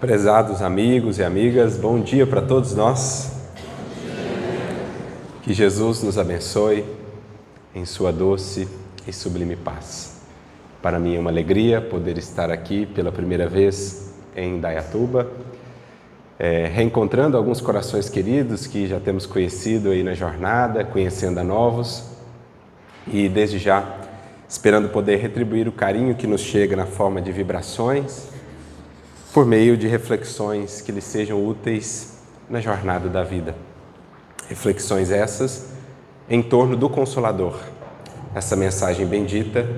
Prezados amigos e amigas, bom dia para todos nós. Que Jesus nos abençoe em sua doce e sublime paz. Para mim é uma alegria poder estar aqui pela primeira vez em Indaiatuba, reencontrando alguns corações queridos que já temos conhecido aí na jornada, conhecendo a novos e desde já esperando poder retribuir o carinho que nos chega na forma de vibrações, por meio de reflexões que lhes sejam úteis na jornada da vida. Reflexões essas em torno do Consolador, essa mensagem bendita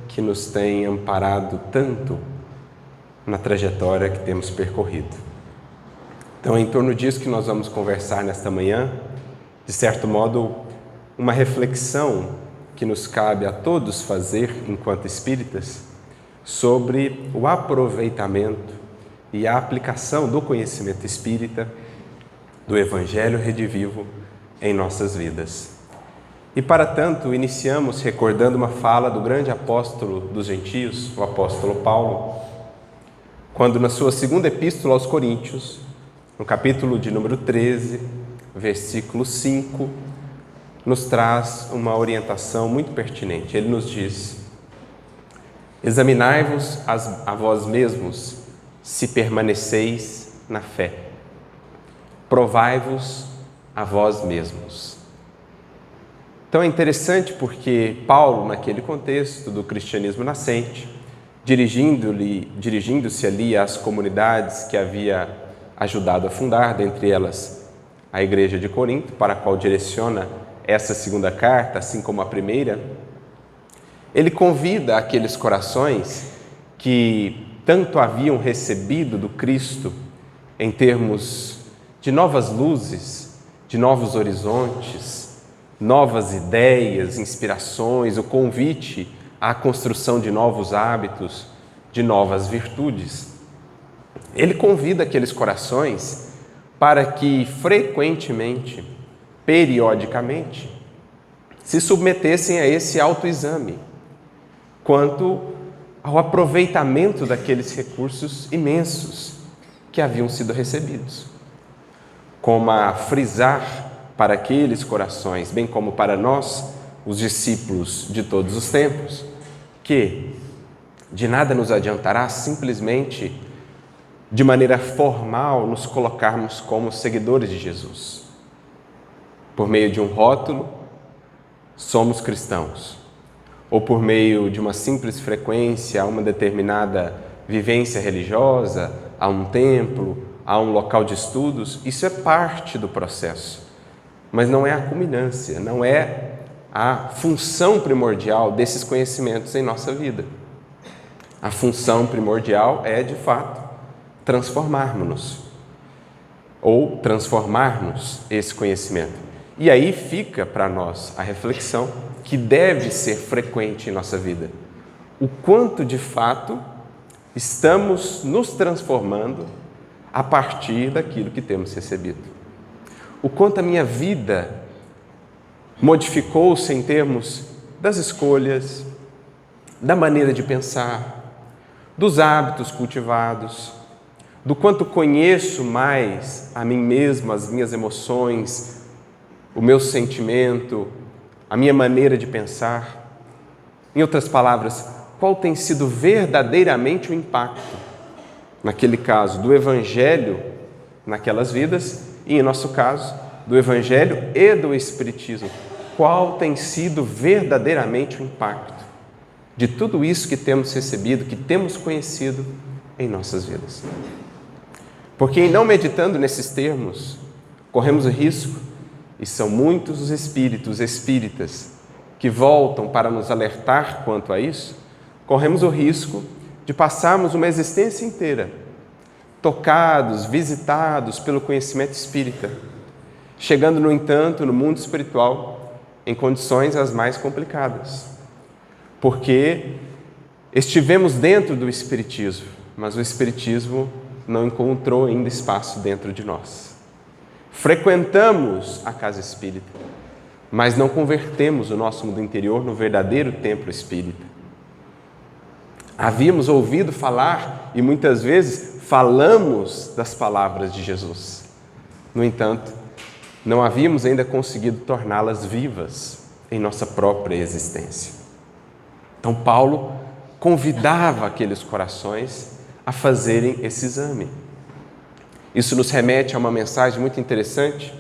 que nos tem amparado tanto na trajetória que temos percorrido. Então, é em torno disso que nós vamos conversar nesta manhã, de certo modo, uma reflexão que nos cabe a todos fazer enquanto espíritas sobre o aproveitamento e a aplicação do conhecimento espírita, do Evangelho redivivo em nossas vidas. E para tanto, iniciamos recordando uma fala do grande apóstolo dos gentios, o apóstolo Paulo, quando na sua segunda epístola aos Coríntios, no capítulo de número 13, versículo 5, nos traz uma orientação muito pertinente. Ele nos diz: examinai-vos a vós mesmos, se permaneceis na fé. Provai-vos a vós mesmos. Então é interessante porque Paulo, naquele contexto do cristianismo nascente, dirigindo-se ali às comunidades que havia ajudado a fundar, dentre elas a Igreja de Corinto, para a qual direciona essa segunda carta, assim como a primeira, ele convida aqueles corações que tanto haviam recebido do Cristo em termos de novas luzes, de novos horizontes, novas ideias, inspirações, o convite à construção de novos hábitos, de novas virtudes. Ele convida aqueles corações para que frequentemente, periodicamente, se submetessem a esse autoexame quanto ao aproveitamento daqueles recursos imensos que haviam sido recebidos, como a frisar para aqueles corações, bem como para nós, os discípulos de todos os tempos, que de nada nos adiantará simplesmente, de maneira formal, nos colocarmos como seguidores de Jesus. Por meio de um rótulo, somos cristãos, ou por meio de uma simples frequência a uma determinada vivência religiosa, a um templo, a um local de estudos, isso é parte do processo, mas não é a culminância, não é a função primordial desses conhecimentos em nossa vida. A função primordial é, de fato, transformarmos-nos, ou transformar-nos esse conhecimento. E aí fica para nós a reflexão que deve ser frequente em nossa vida. O quanto, de fato, estamos nos transformando a partir daquilo que temos recebido. O quanto a minha vida modificou-se em termos das escolhas, da maneira de pensar, dos hábitos cultivados, do quanto conheço mais a mim mesmo, as minhas emoções, o meu sentimento, a minha maneira de pensar. Em outras palavras, qual tem sido verdadeiramente o impacto, naquele caso, do Evangelho naquelas vidas e, em nosso caso, do Evangelho e do Espiritismo. Qual tem sido verdadeiramente o impacto de tudo isso que temos recebido, que temos conhecido em nossas vidas? Porque, em não meditando nesses termos, corremos o risco, e são muitos os espíritos espíritas que voltam para nos alertar quanto a isso, corremos o risco de passarmos uma existência inteira tocados, visitados pelo conhecimento espírita, chegando, no entanto, no mundo espiritual em condições as mais complicadas, porque estivemos dentro do Espiritismo, mas o Espiritismo não encontrou ainda espaço dentro de nós. Frequentamos a casa espírita, mas não convertemos o nosso mundo interior no verdadeiro templo espírita. Havíamos ouvido falar e muitas vezes falamos das palavras de Jesus. No entanto, não havíamos ainda conseguido torná-las vivas em nossa própria existência. Então, Paulo convidava aqueles corações a fazerem esse exame. Isso nos remete a uma mensagem muito interessante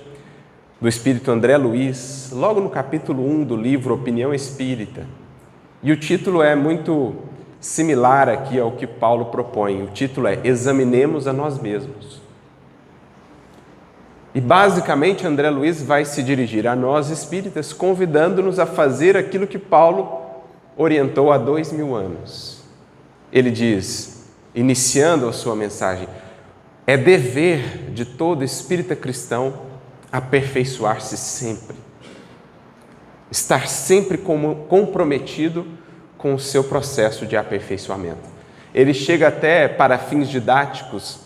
do espírito André Luiz, logo no capítulo 1 do livro Opinião Espírita. E o título é muito similar aqui ao que Paulo propõe. O título é Examinemos a Nós Mesmos. E basicamente André Luiz vai se dirigir a nós espíritas, convidando-nos a fazer aquilo que Paulo orientou há 2000 anos. Ele diz, iniciando a sua mensagem, é dever de todo espírita cristão aperfeiçoar-se sempre. Estar sempre comprometido com o seu processo de aperfeiçoamento. Ele chega até, para fins didáticos,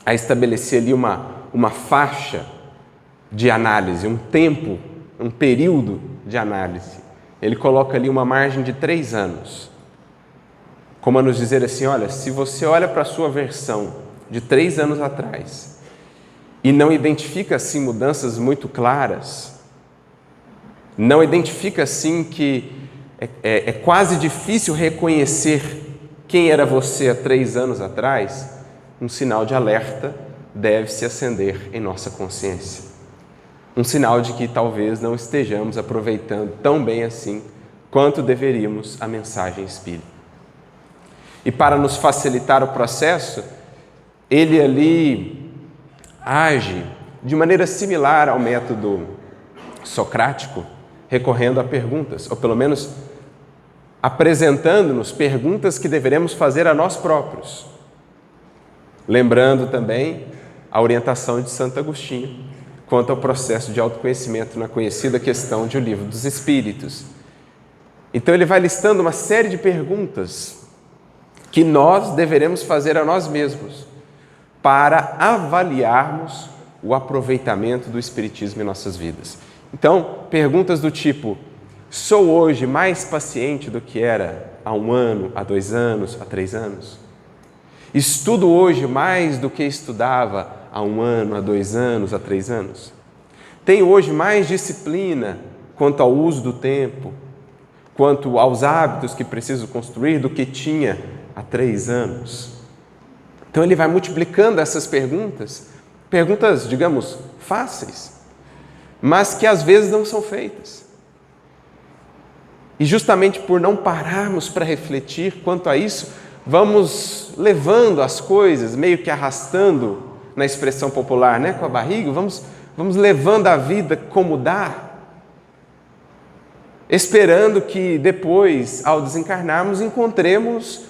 a estabelecer ali uma faixa de análise, um tempo, um período de análise. Ele coloca ali uma margem de 3 anos. Como a nos dizer assim, olha, se você olha para a sua versão de 3 anos atrás e não identifica assim mudanças muito claras, não identifica assim que é quase difícil reconhecer quem era você há 3 anos atrás, um sinal de alerta deve se acender em nossa consciência. Um sinal de que talvez não estejamos aproveitando tão bem assim quanto deveríamos a mensagem espírita. E para nos facilitar o processo, ele ali age de maneira similar ao método socrático, recorrendo a perguntas, ou pelo menos apresentando-nos perguntas que deveremos fazer a nós próprios. Lembrando também a orientação de Santo Agostinho quanto ao processo de autoconhecimento na conhecida questão de O Livro dos Espíritos. Então ele vai listando uma série de perguntas que nós deveremos fazer a nós mesmos para avaliarmos o aproveitamento do Espiritismo em nossas vidas. Então, perguntas do tipo, sou hoje mais paciente do que era há 1 ano, há 2 anos, há 3 anos? Estudo hoje mais do que estudava há 1 ano, há 2 anos, há 3 anos? Tenho hoje mais disciplina quanto ao uso do tempo, quanto aos hábitos que preciso construir do que tinha há 3 anos? Então ele vai multiplicando essas perguntas, digamos, fáceis, mas que às vezes não são feitas. E justamente por não pararmos para refletir quanto a isso, vamos levando as coisas, meio que arrastando, na expressão popular, né, com a barriga, vamos levando a vida como dá, esperando que depois, ao desencarnarmos, encontremos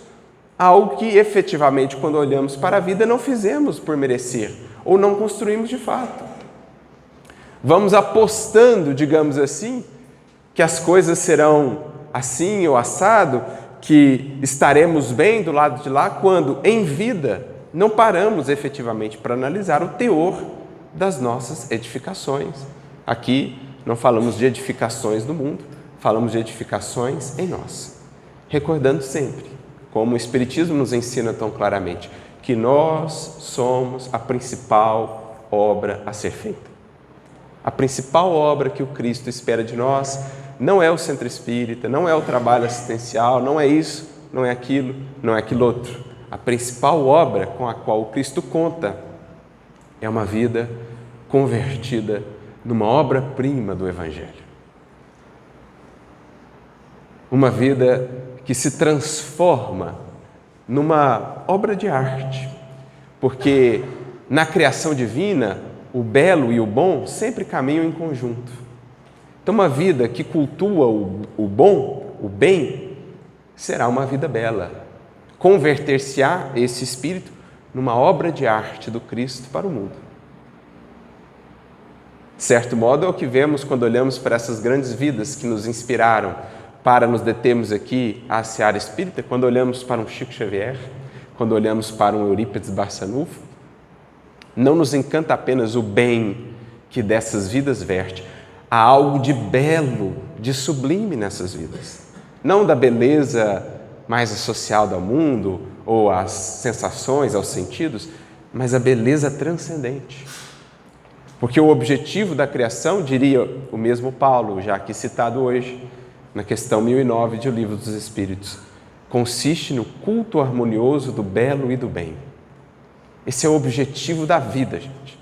algo que efetivamente, quando olhamos para a vida, não fizemos por merecer, ou não construímos de fato. Vamos apostando, digamos assim, que as coisas serão assim ou assado, que estaremos bem do lado de lá, quando, em vida, não paramos efetivamente para analisar o teor das nossas edificações. Aqui não falamos de edificações do mundo, falamos de edificações em nós. Recordando sempre, como o Espiritismo nos ensina tão claramente, que nós somos a principal obra a ser feita. A principal obra que o Cristo espera de nós não é o centro espírita, não é o trabalho assistencial, não é isso, não é aquilo, não é aquilo outro. A principal obra com a qual o Cristo conta é uma vida convertida numa obra-prima do Evangelho. Uma vida que se transforma numa obra de arte, porque na criação divina, o belo e o bom sempre caminham em conjunto. Então, uma vida que cultua o bom, o bem, será uma vida bela. Converter-se-á esse espírito numa obra de arte do Cristo para o mundo. De certo modo, é o que vemos quando olhamos para essas grandes vidas que nos inspiraram para nos determos aqui à seara espírita, quando olhamos para um Chico Xavier, quando olhamos para um Eurípides Barçanufo, não nos encanta apenas o bem que dessas vidas verte, há algo de belo, de sublime nessas vidas. Não da beleza mais social do mundo, ou às sensações, aos sentidos, mas a beleza transcendente. Porque o objetivo da criação, diria o mesmo Paulo, já aqui citado hoje, na questão 1009 de O Livro dos Espíritos, consiste no culto harmonioso do belo e do bem. Esse é o objetivo da vida, gente.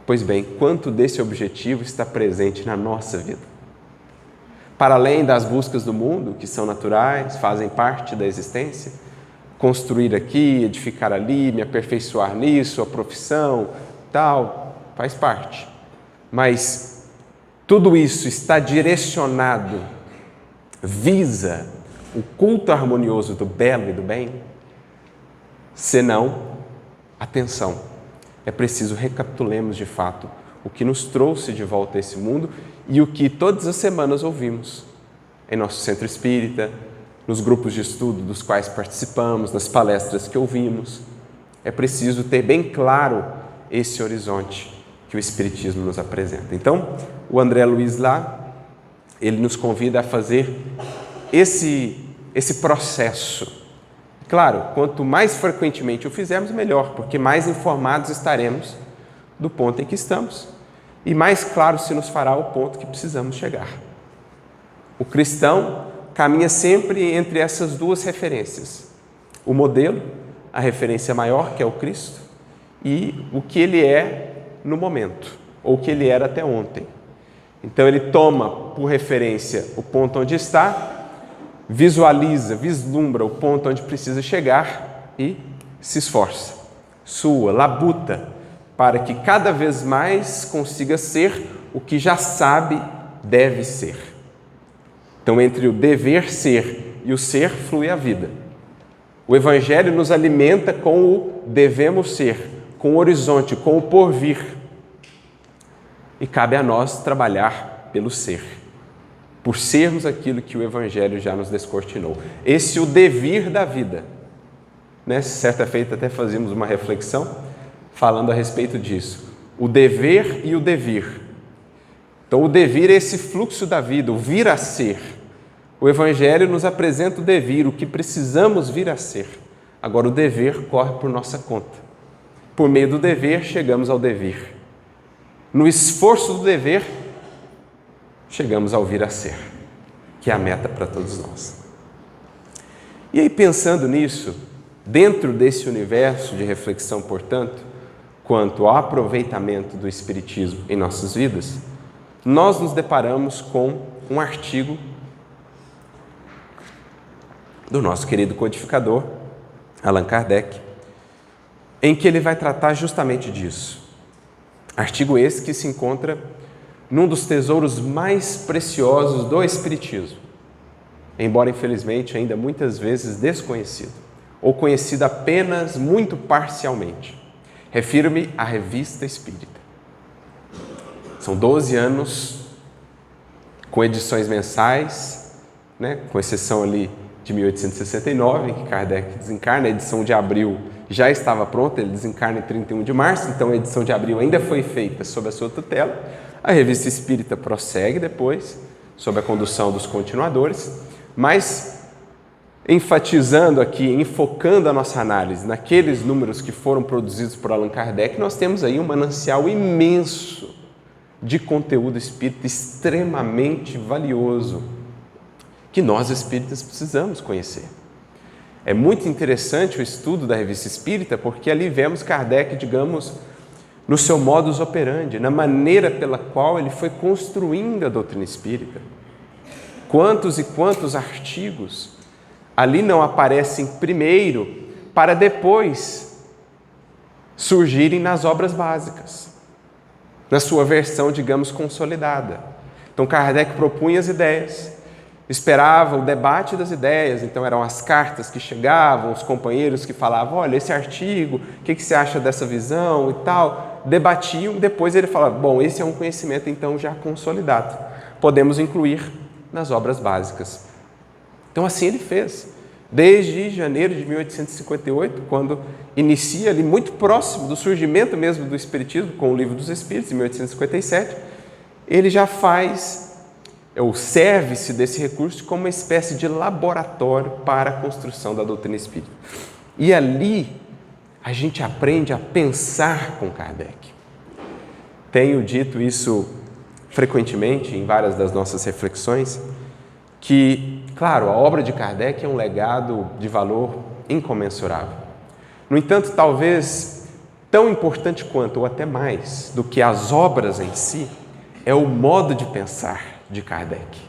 Pois bem, quanto desse objetivo está presente na nossa vida? Para além das buscas do mundo, que são naturais, fazem parte da existência, construir aqui, edificar ali, me aperfeiçoar nisso, a profissão, tal, faz parte. Mas tudo isso está direcionado, visa o culto harmonioso do belo e do bem? Senão, atenção, é preciso recapitulemos de fato o que nos trouxe de volta a esse mundo e o que todas as semanas ouvimos em nosso centro espírita, nos grupos de estudo dos quais participamos, nas palestras que ouvimos. É preciso ter bem claro esse horizonte que o Espiritismo nos apresenta. Então, o André Luiz lá, ele nos convida a fazer esse processo. Claro, quanto mais frequentemente o fizermos, melhor, porque mais informados estaremos do ponto em que estamos e mais claro se nos fará o ponto que precisamos chegar. O cristão caminha sempre entre essas duas referências. O modelo, a referência maior, que é o Cristo, e o que ele é no momento, ou o que ele era até ontem. Então ele toma por referência o ponto onde está, visualiza, vislumbra o ponto onde precisa chegar e se esforça, sua, labuta, para que cada vez mais consiga ser o que já sabe deve ser. Então, entre o dever ser e o ser, flui a vida. O Evangelho nos alimenta com o devemos ser, com o horizonte, com o porvir. E cabe a nós trabalhar pelo ser, por sermos aquilo que o Evangelho já nos descortinou. Esse é o devir da vida. Certa feita até fazíamos uma reflexão falando a respeito disso. O dever e o devir. Então, o devir é esse fluxo da vida, o vir a ser. O Evangelho nos apresenta o devir, o que precisamos vir a ser. Agora, o dever corre por nossa conta. Por meio do dever, chegamos ao devir. No esforço do dever, chegamos ao vir a ser, que é a meta para todos nós. E aí, pensando nisso, dentro desse universo de reflexão, portanto, quanto ao aproveitamento do Espiritismo em nossas vidas, nós nos deparamos com um artigo do nosso querido codificador, Allan Kardec, em que ele vai tratar justamente disso. Artigo esse que se encontra num dos tesouros mais preciosos do Espiritismo, embora infelizmente ainda muitas vezes desconhecido, ou conhecido apenas muito parcialmente. Refiro-me à Revista Espírita. São 12 anos com edições mensais, com exceção ali de 1869, em que Kardec desencarna. A edição de abril já estava pronta, ele desencarna em 31 de março, então a edição de abril ainda foi feita sob a sua tutela. A Revista Espírita prossegue depois, sob a condução dos continuadores, mas enfatizando aqui, enfocando a nossa análise naqueles números que foram produzidos por Allan Kardec, nós temos aí um manancial imenso de conteúdo espírita extremamente valioso, que nós espíritas precisamos conhecer. É muito interessante o estudo da Revista Espírita, porque ali vemos Kardec, digamos, no seu modus operandi, na maneira pela qual ele foi construindo a doutrina espírita. Quantos e quantos artigos ali não aparecem primeiro para depois surgirem nas obras básicas, na sua versão, digamos, consolidada. Então, Kardec propunha as ideias, esperava o debate das ideias, então eram as cartas que chegavam, os companheiros que falavam, olha, esse artigo, o que você acha dessa visão e tal, debatiam, depois ele falava, bom, esse é um conhecimento então já consolidado, podemos incluir nas obras básicas. Então assim ele fez, desde janeiro de 1858, quando inicia ali muito próximo do surgimento mesmo do Espiritismo, com o Livro dos Espíritos, em 1857, ele já faz, ou serve-se desse recurso como uma espécie de laboratório para a construção da doutrina espírita. E ali a gente aprende a pensar com Kardec. Tenho dito isso frequentemente em várias das nossas reflexões, que, claro, a obra de Kardec é um legado de valor incomensurável. No entanto, talvez tão importante quanto, ou até mais, do que as obras em si, é o modo de pensar de Kardec.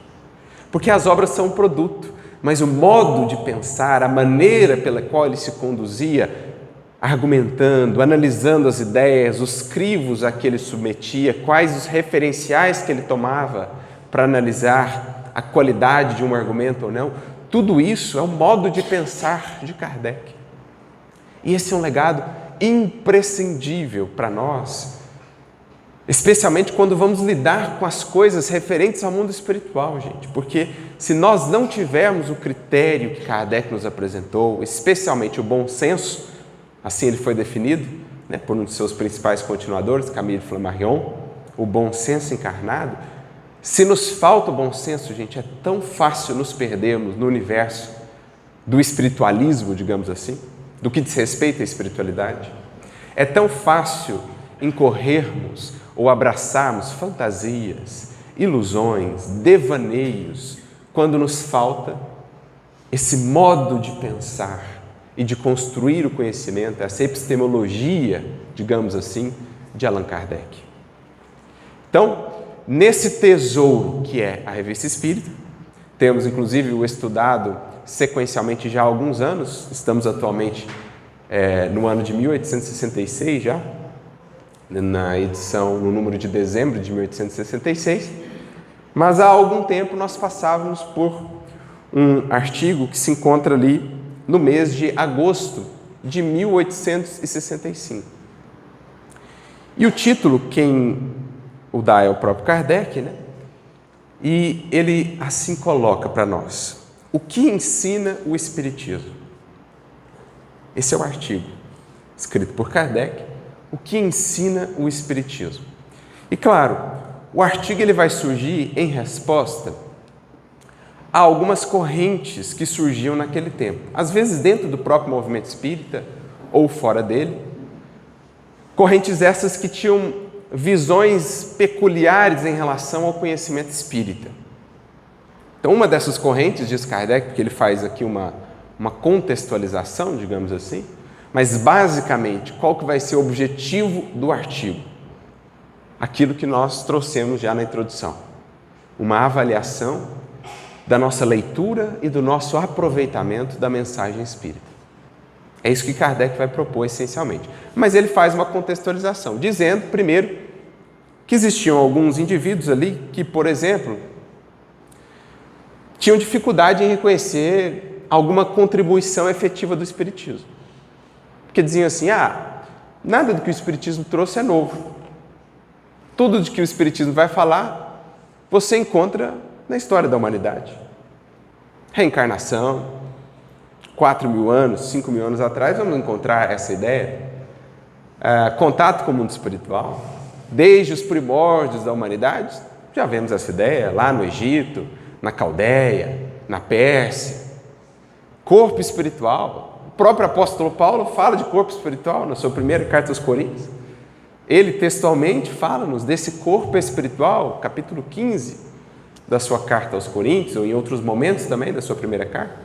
Porque as obras são um produto, mas o modo de pensar, a maneira pela qual ele se conduzia, argumentando, analisando as ideias, os crivos a que ele submetia, quais os referenciais que ele tomava para analisar a qualidade de um argumento ou não, tudo isso é o modo de pensar de Kardec. E esse é um legado imprescindível para nós, especialmente quando vamos lidar com as coisas referentes ao mundo espiritual, gente, porque se nós não tivermos o critério que Kardec nos apresentou, especialmente o bom senso, assim ele foi definido, por um de seus principais continuadores, Camille Flammarion, o bom senso encarnado. Se nos falta o bom senso, gente, é tão fácil nos perdermos no universo do espiritualismo, digamos assim, do que diz respeito à espiritualidade. É tão fácil incorrermos ou abraçarmos fantasias, ilusões, devaneios, quando nos falta esse modo de pensar e de construir o conhecimento, essa epistemologia, digamos assim, de Allan Kardec. Então, nesse tesouro que é a Revista Espírita, temos inclusive o estudado sequencialmente já há alguns anos, estamos atualmente no ano de 1866 já, na edição, no número de dezembro de 1866, mas há algum tempo nós passávamos por um artigo que se encontra ali no mês de agosto de 1865. E o título, quem o dá é o próprio Kardec, E ele assim coloca para nós: o que ensina o Espiritismo? Esse é o artigo, escrito por Kardec, o que ensina o Espiritismo. E claro, o artigo ele vai surgir em resposta a algumas correntes que surgiam naquele tempo, às vezes dentro do próprio movimento espírita ou fora dele, correntes essas que tinham visões peculiares em relação ao conhecimento espírita. Então, uma dessas correntes, diz Kardec, porque ele faz aqui uma contextualização, digamos assim, mas basicamente, qual que vai ser o objetivo do artigo? Aquilo que nós trouxemos já na introdução, uma avaliação da nossa leitura e do nosso aproveitamento da mensagem espírita. É isso que Kardec vai propor essencialmente. Mas ele faz uma contextualização, dizendo, primeiro, que existiam alguns indivíduos ali que, por exemplo, tinham dificuldade em reconhecer alguma contribuição efetiva do Espiritismo. Porque diziam assim, nada do que o Espiritismo trouxe é novo. Tudo de que o Espiritismo vai falar, você encontra na história da humanidade. Reencarnação, 4.000 anos, 5.000 anos atrás, vamos encontrar essa ideia. Contato com o mundo espiritual, desde os primórdios da humanidade, já vemos essa ideia lá no Egito, na Caldeia, na Pérsia. Corpo espiritual, o próprio apóstolo Paulo fala de corpo espiritual na sua primeira carta aos Coríntios. Ele textualmente fala-nos desse corpo espiritual, capítulo 15 da sua carta aos Coríntios, ou em outros momentos também da sua primeira carta.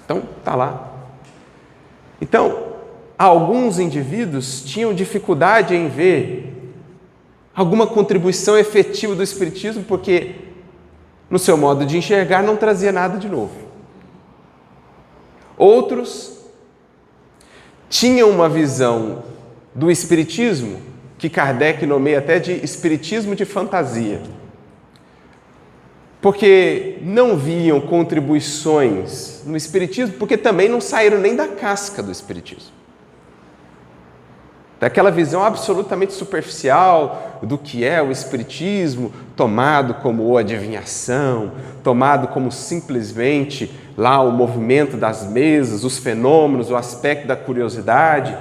Então, está lá. Então, alguns indivíduos tinham dificuldade em ver alguma contribuição efetiva do Espiritismo, porque, no seu modo de enxergar, não trazia nada de novo. Outros tinham uma visão do Espiritismo, que Kardec nomeia até de Espiritismo de fantasia, porque não viam contribuições no Espiritismo, porque também não saíram nem da casca do Espiritismo. Daquela visão absolutamente superficial do que é o Espiritismo, tomado como adivinhação, tomado como simplesmente lá o movimento das mesas, os fenômenos, o aspecto da curiosidade.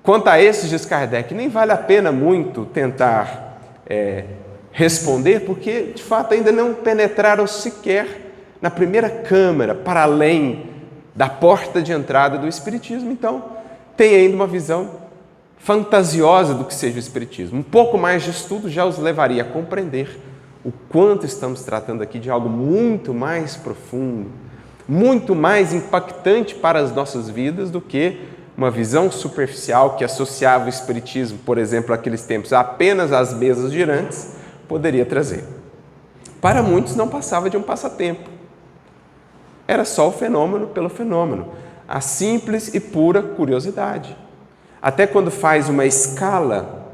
Quanto a esses, diz Kardec, nem vale a pena muito tentar responder, porque de fato ainda não penetraram sequer na primeira câmara, para além da porta de entrada do Espiritismo, então tem ainda uma visão fantasiosa do que seja o Espiritismo. Um pouco mais de estudo já os levaria a compreender o quanto estamos tratando aqui de algo muito mais profundo, muito mais impactante para as nossas vidas do que uma visão superficial que associava o Espiritismo, por exemplo, naqueles tempos, apenas às mesas girantes, poderia trazer. Para muitos não passava de um passatempo. Era só o fenômeno pelo fenômeno, a simples e pura curiosidade. Até quando faz uma escala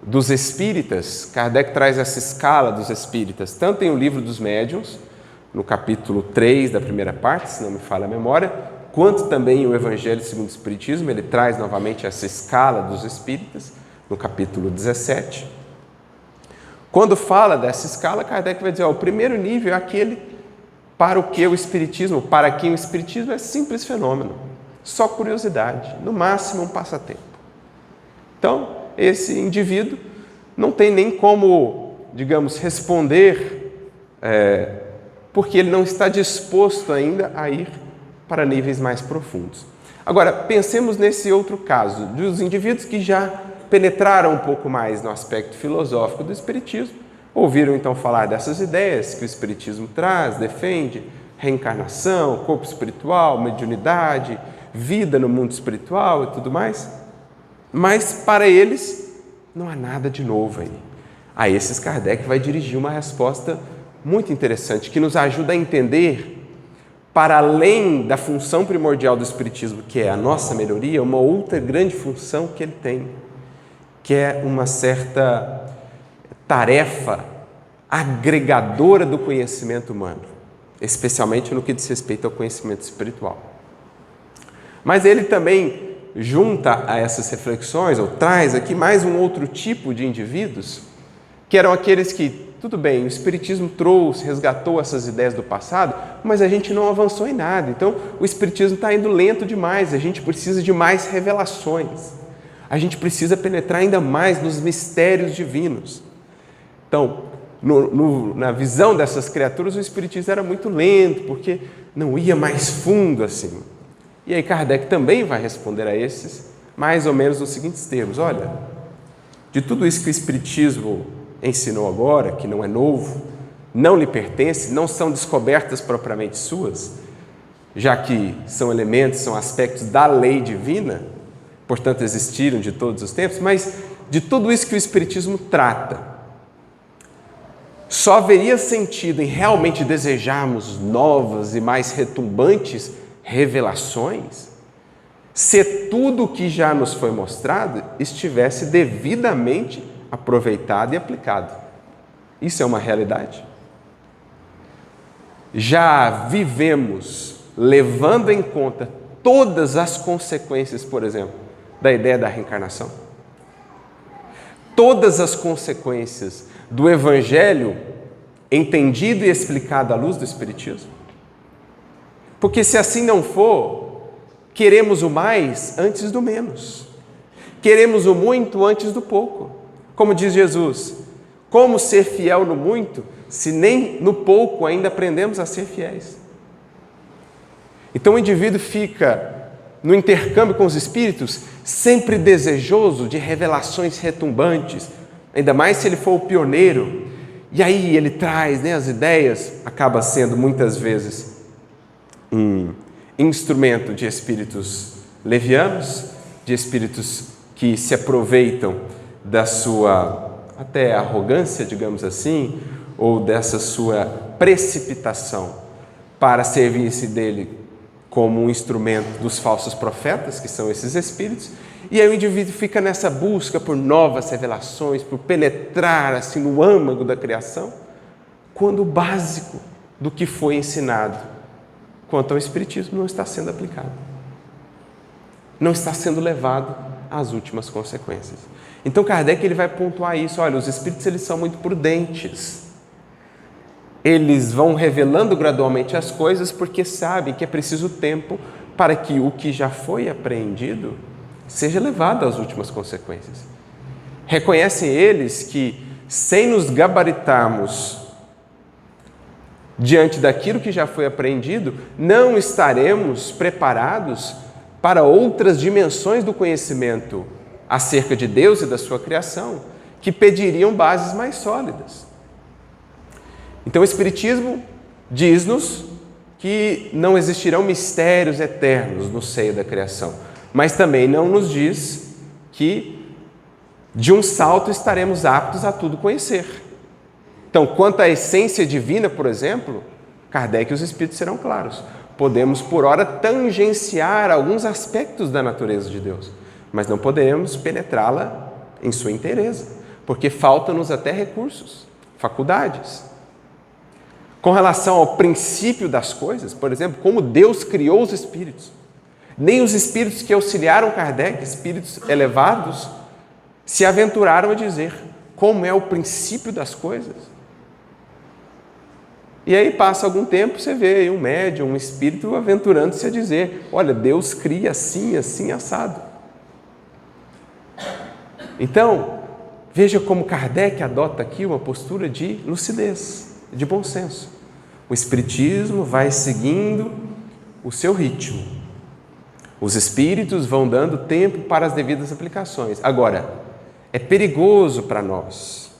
dos espíritas, Kardec traz essa escala dos espíritas, tanto em O Livro dos Médiuns, no capítulo 3 da primeira parte, se não me falha a memória, quanto também o Evangelho segundo o Espiritismo, ele traz novamente essa escala dos espíritas, no capítulo 17. Quando fala dessa escala, Kardec vai dizer, o primeiro nível é aquele para quem o Espiritismo é simples fenômeno, só curiosidade, no máximo um passatempo. Então, esse indivíduo não tem nem como, digamos, responder, porque ele não está disposto ainda a ir para níveis mais profundos. Agora, pensemos nesse outro caso, dos indivíduos que já penetraram um pouco mais no aspecto filosófico do Espiritismo, ouviram então falar dessas ideias que o Espiritismo traz, defende, reencarnação, corpo espiritual, mediunidade, vida no mundo espiritual e tudo mais, mas para eles não há nada de novo aí. A esses Kardec vai dirigir uma resposta muito interessante, que nos ajuda a entender, para além da função primordial do Espiritismo, que é a nossa melhoria, uma outra grande função que ele tem, que é uma certa tarefa agregadora do conhecimento humano, especialmente no que diz respeito ao conhecimento espiritual. Mas ele também junta a essas reflexões, ou traz aqui mais um outro tipo de indivíduos, que eram aqueles que, tudo bem, o Espiritismo trouxe, resgatou essas ideias do passado, mas a gente não avançou em nada. Então, o Espiritismo está indo lento demais, a gente precisa de mais revelações. A gente precisa penetrar ainda mais nos mistérios divinos. Então, na visão dessas criaturas, o Espiritismo era muito lento, porque não ia mais fundo assim. E aí Kardec também vai responder a esses, mais ou menos nos seguintes termos. Olha, de tudo isso que o Espiritismo ensinou agora, que não é novo, não lhe pertence, não são descobertas propriamente suas, já que são elementos, são aspectos da lei divina, portanto existiram de todos os tempos, mas de tudo isso que o Espiritismo trata, só haveria sentido em realmente desejarmos novas e mais retumbantes revelações se tudo o que já nos foi mostrado estivesse devidamente aproveitado e aplicado. Isso é uma realidade. Já vivemos levando em conta todas as consequências, por exemplo, da ideia da reencarnação. Todas as consequências do Evangelho entendido e explicado à luz do Espiritismo. Porque se assim não for, queremos o mais antes do menos. Queremos o muito antes do pouco. Como diz Jesus, como ser fiel no muito, se nem no pouco ainda aprendemos a ser fiéis? Então o indivíduo fica no intercâmbio com os espíritos, sempre desejoso de revelações retumbantes, ainda mais se ele for o pioneiro. E aí ele traz as ideias, acaba sendo muitas vezes um instrumento de espíritos levianos, de espíritos que se aproveitam da sua até arrogância, digamos assim, ou dessa sua precipitação para servir-se dele como um instrumento dos falsos profetas, que são esses espíritos, e aí o indivíduo fica nessa busca por novas revelações, por penetrar assim no âmago da criação, quando o básico do que foi ensinado quanto ao Espiritismo não está sendo aplicado, não está sendo levado às últimas consequências. Então Kardec ele vai pontuar isso. Olha, os espíritos eles são muito prudentes. Eles vão revelando gradualmente as coisas porque sabem que é preciso tempo para que o que já foi apreendido seja levado às últimas consequências. Reconhecem eles que, sem nos gabaritarmos diante daquilo que já foi aprendido, não estaremos preparados para outras dimensões do conhecimento acerca de Deus e da sua criação, que pediriam bases mais sólidas. Então o Espiritismo diz-nos que não existirão mistérios eternos no seio da criação, mas também não nos diz que de um salto estaremos aptos a tudo conhecer. Então, quanto à essência divina, por exemplo, Kardec e os Espíritos serão claros. Podemos, por ora, tangenciar alguns aspectos da natureza de Deus, mas não poderemos penetrá-la em sua inteireza, porque faltam-nos até recursos, faculdades. Com relação ao princípio das coisas, por exemplo, como Deus criou os espíritos, nem os espíritos que auxiliaram Kardec, espíritos elevados, se aventuraram a dizer como é o princípio das coisas. E aí passa algum tempo, você vê aí um médium, um espírito aventurando-se a dizer, olha, Deus cria assim, assim, assado. Então, veja como Kardec adota aqui uma postura de lucidez, de bom senso. O Espiritismo vai seguindo o seu ritmo. Os espíritos vão dando tempo para as devidas aplicações. Agora, é perigoso para nós,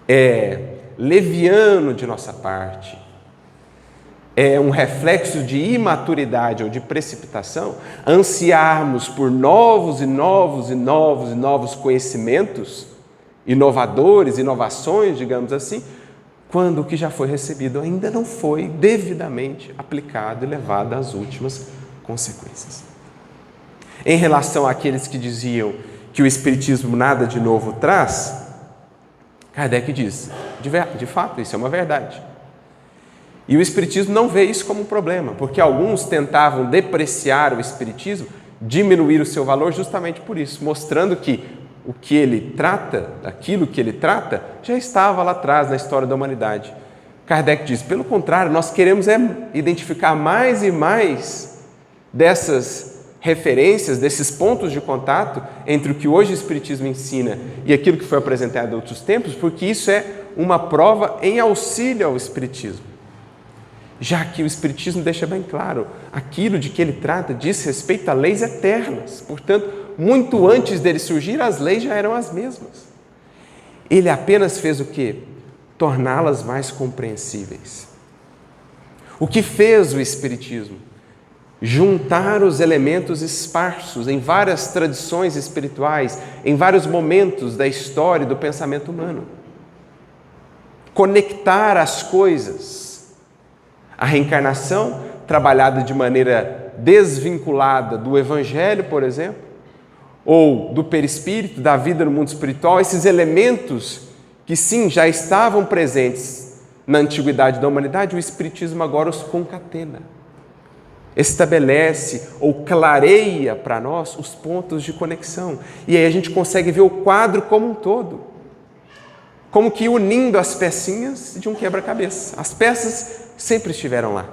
é leviano de nossa parte, é um reflexo de imaturidade ou de precipitação, ansiarmos por novos e novos e novos e novos conhecimentos, inovadores, inovações, digamos assim, quando o que já foi recebido ainda não foi devidamente aplicado e levado às últimas consequências. Em relação àqueles que diziam que o Espiritismo nada de novo traz, Kardec diz, de fato, isso é uma verdade. E o Espiritismo não vê isso como um problema, porque alguns tentavam depreciar o Espiritismo, diminuir o seu valor justamente por isso, mostrando que o que ele trata, aquilo que ele trata, já estava lá atrás na história da humanidade. Kardec diz, pelo contrário, nós queremos identificar mais e mais dessas referências, desses pontos de contato entre o que hoje o Espiritismo ensina e aquilo que foi apresentado em outros tempos, porque isso é uma prova em auxílio ao Espiritismo. Já que o Espiritismo deixa bem claro, aquilo de que ele trata diz respeito a leis eternas, portanto, muito antes dele surgir, as leis já eram as mesmas. Ele apenas fez o quê? Torná-las mais compreensíveis. O que fez o Espiritismo? Juntar os elementos esparsos em várias tradições espirituais, em vários momentos da história e do pensamento humano. Conectar as coisas. A reencarnação, trabalhada de maneira desvinculada do Evangelho, por exemplo, ou do perispírito, da vida no mundo espiritual, esses elementos que sim, já estavam presentes na antiguidade da humanidade, o Espiritismo agora os concatena. Estabelece ou clareia para nós os pontos de conexão. E aí a gente consegue ver o quadro como um todo. Como que unindo as pecinhas de um quebra-cabeça. As peças sempre estiveram lá.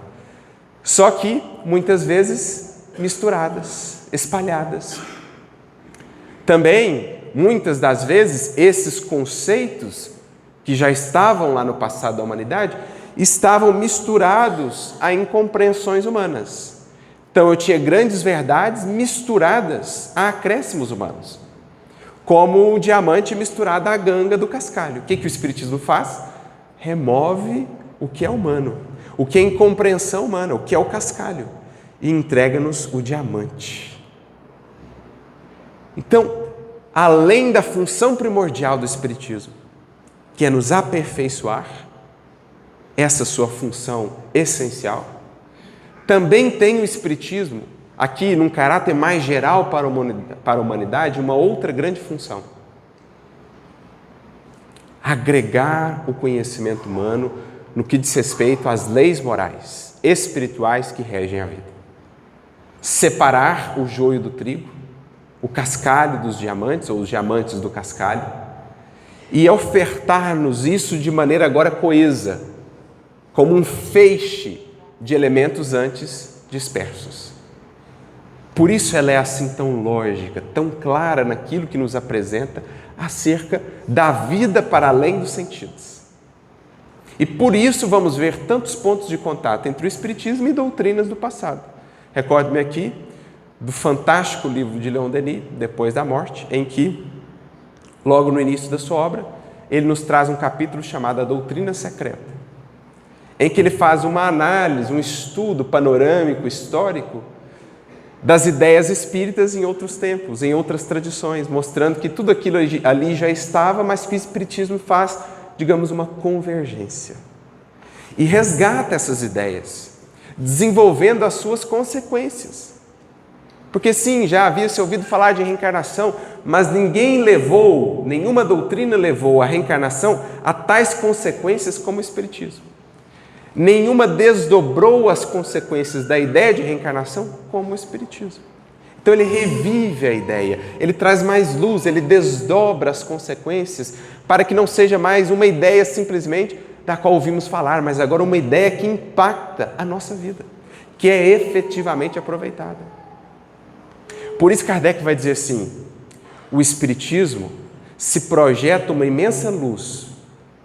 Só que, muitas vezes, misturadas, espalhadas. Também, muitas das vezes, esses conceitos que já estavam lá no passado da humanidade, estavam misturados a incompreensões humanas. Então, eu tinha grandes verdades misturadas a acréscimos humanos, como o diamante misturado à ganga do cascalho. O que o Espiritismo faz? Remove o que é humano, o que é incompreensão humana, o que é o cascalho, e entrega-nos o diamante. Então, além da função primordial do Espiritismo, que é nos aperfeiçoar, essa sua função essencial, também tem o Espiritismo, aqui num caráter mais geral para a humanidade, uma outra grande função. Agregar o conhecimento humano no que diz respeito às leis morais, espirituais que regem a vida. Separar o joio do trigo, o cascalho dos diamantes, ou os diamantes do cascalho, e ofertar-nos isso de maneira agora coesa, como um feixe de elementos antes dispersos. Por isso ela é assim tão lógica, tão clara naquilo que nos apresenta acerca da vida para além dos sentidos. E por isso vamos ver tantos pontos de contato entre o Espiritismo e doutrinas do passado. Recorde-me aqui do fantástico livro de Leon Denis, Depois da Morte, em que, logo no início da sua obra, ele nos traz um capítulo chamado A Doutrina Secreta, em que ele faz uma análise, um estudo panorâmico, histórico, das ideias espíritas em outros tempos, em outras tradições, mostrando que tudo aquilo ali já estava, mas que o Espiritismo faz, digamos, uma convergência. E resgata essas ideias, desenvolvendo as suas consequências. Porque sim, já havia se ouvido falar de reencarnação, mas nenhuma doutrina levou a reencarnação a tais consequências como o Espiritismo. Nenhuma desdobrou as consequências da ideia de reencarnação como o Espiritismo. Então ele revive a ideia, ele traz mais luz, ele desdobra as consequências para que não seja mais uma ideia simplesmente da qual ouvimos falar, mas agora uma ideia que impacta a nossa vida, que é efetivamente aproveitada. Por isso Kardec vai dizer assim: o Espiritismo, se projeta uma imensa luz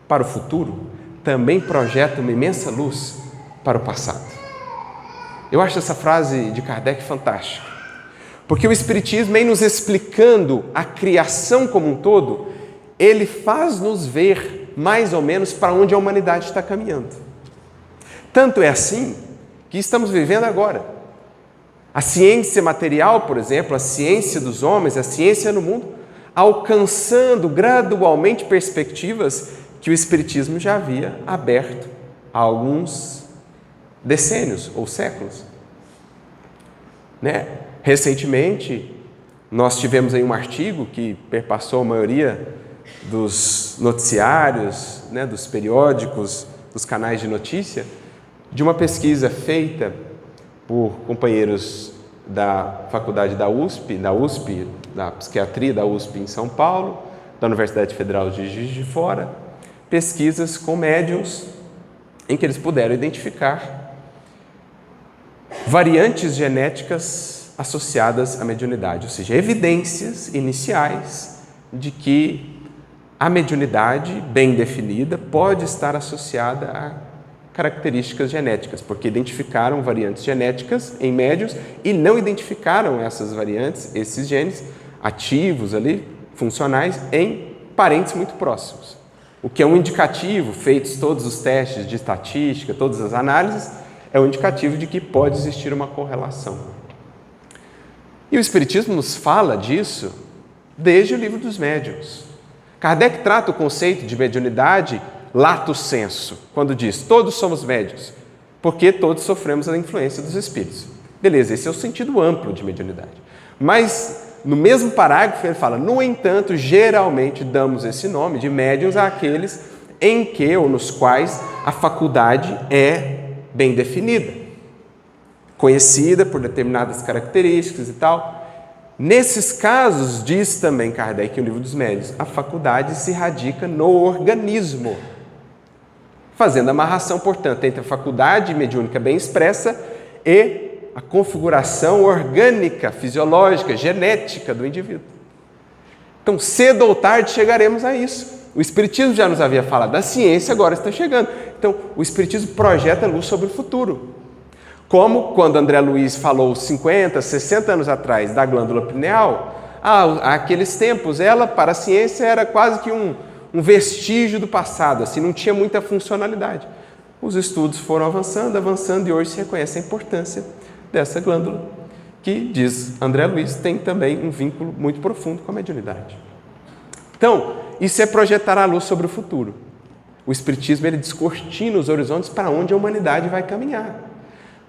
para o futuro, também projeta uma imensa luz para o passado. Eu acho essa frase de Kardec fantástica, porque o Espiritismo, em nos explicando a criação como um todo, ele faz-nos ver mais ou menos para onde a humanidade está caminhando. Tanto é assim que estamos vivendo agora. A ciência material, por exemplo, a ciência dos homens, a ciência no mundo, alcançando gradualmente perspectivas que o Espiritismo já havia aberto há alguns decênios ou séculos. Recentemente, nós tivemos aí um artigo que perpassou a maioria dos noticiários, dos periódicos, dos canais de notícia, de uma pesquisa feita por companheiros da faculdade da USP, da psiquiatria da USP em São Paulo, da Universidade Federal de Juiz de Fora, pesquisas com médiuns em que eles puderam identificar variantes genéticas associadas à mediunidade, ou seja, evidências iniciais de que a mediunidade bem definida pode estar associada a características genéticas, porque identificaram variantes genéticas em médiuns e não identificaram essas variantes, esses genes ativos ali, funcionais, em parentes muito próximos. O que é um indicativo, feitos todos os testes de estatística, todas as análises, é um indicativo de que pode existir uma correlação. E o Espiritismo nos fala disso desde o Livro dos Médiuns. Kardec trata o conceito de mediunidade lato sensu, quando diz: todos somos médiuns, porque todos sofremos a influência dos espíritos. Beleza, esse é o sentido amplo de mediunidade. Mas no mesmo parágrafo ele fala: no entanto, geralmente damos esse nome de médiuns àqueles em que ou nos quais a faculdade é bem definida, conhecida por determinadas características e tal. Nesses casos, diz também Kardec no Livro dos Médiuns, a faculdade se radica no organismo, fazendo amarração, portanto, entre a faculdade mediúnica bem expressa e a configuração orgânica, fisiológica, genética do indivíduo. Então, cedo ou tarde chegaremos a isso. O Espiritismo já nos havia falado, a ciência agora está chegando. Então, o Espiritismo projeta luz sobre o futuro. Como quando André Luiz falou 50, 60 anos atrás da glândula pineal, aqueles tempos, ela para a ciência era quase que um vestígio do passado, assim, não tinha muita funcionalidade. Os estudos foram avançando e hoje se reconhece a importância dessa glândula, que, diz André Luiz, tem também um vínculo muito profundo com a mediunidade. Então, isso é projetar a luz sobre o futuro. O Espiritismo, ele descortina os horizontes para onde a humanidade vai caminhar.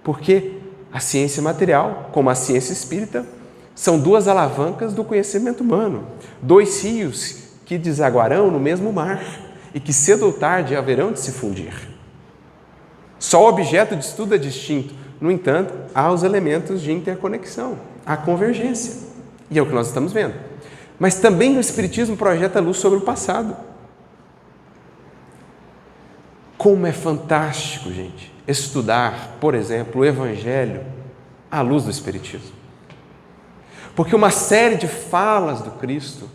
Porque a ciência material, como a ciência espírita, são duas alavancas do conhecimento humano, dois rios que desaguarão no mesmo mar e que cedo ou tarde haverão de se fundir. Só o objeto de estudo é distinto, no entanto, há os elementos de interconexão, há convergência, e é o que nós estamos vendo. Mas também o Espiritismo projeta luz sobre o passado. Como é fantástico, gente, estudar, por exemplo, o Evangelho à luz do Espiritismo. Porque uma série de falas do Cristo,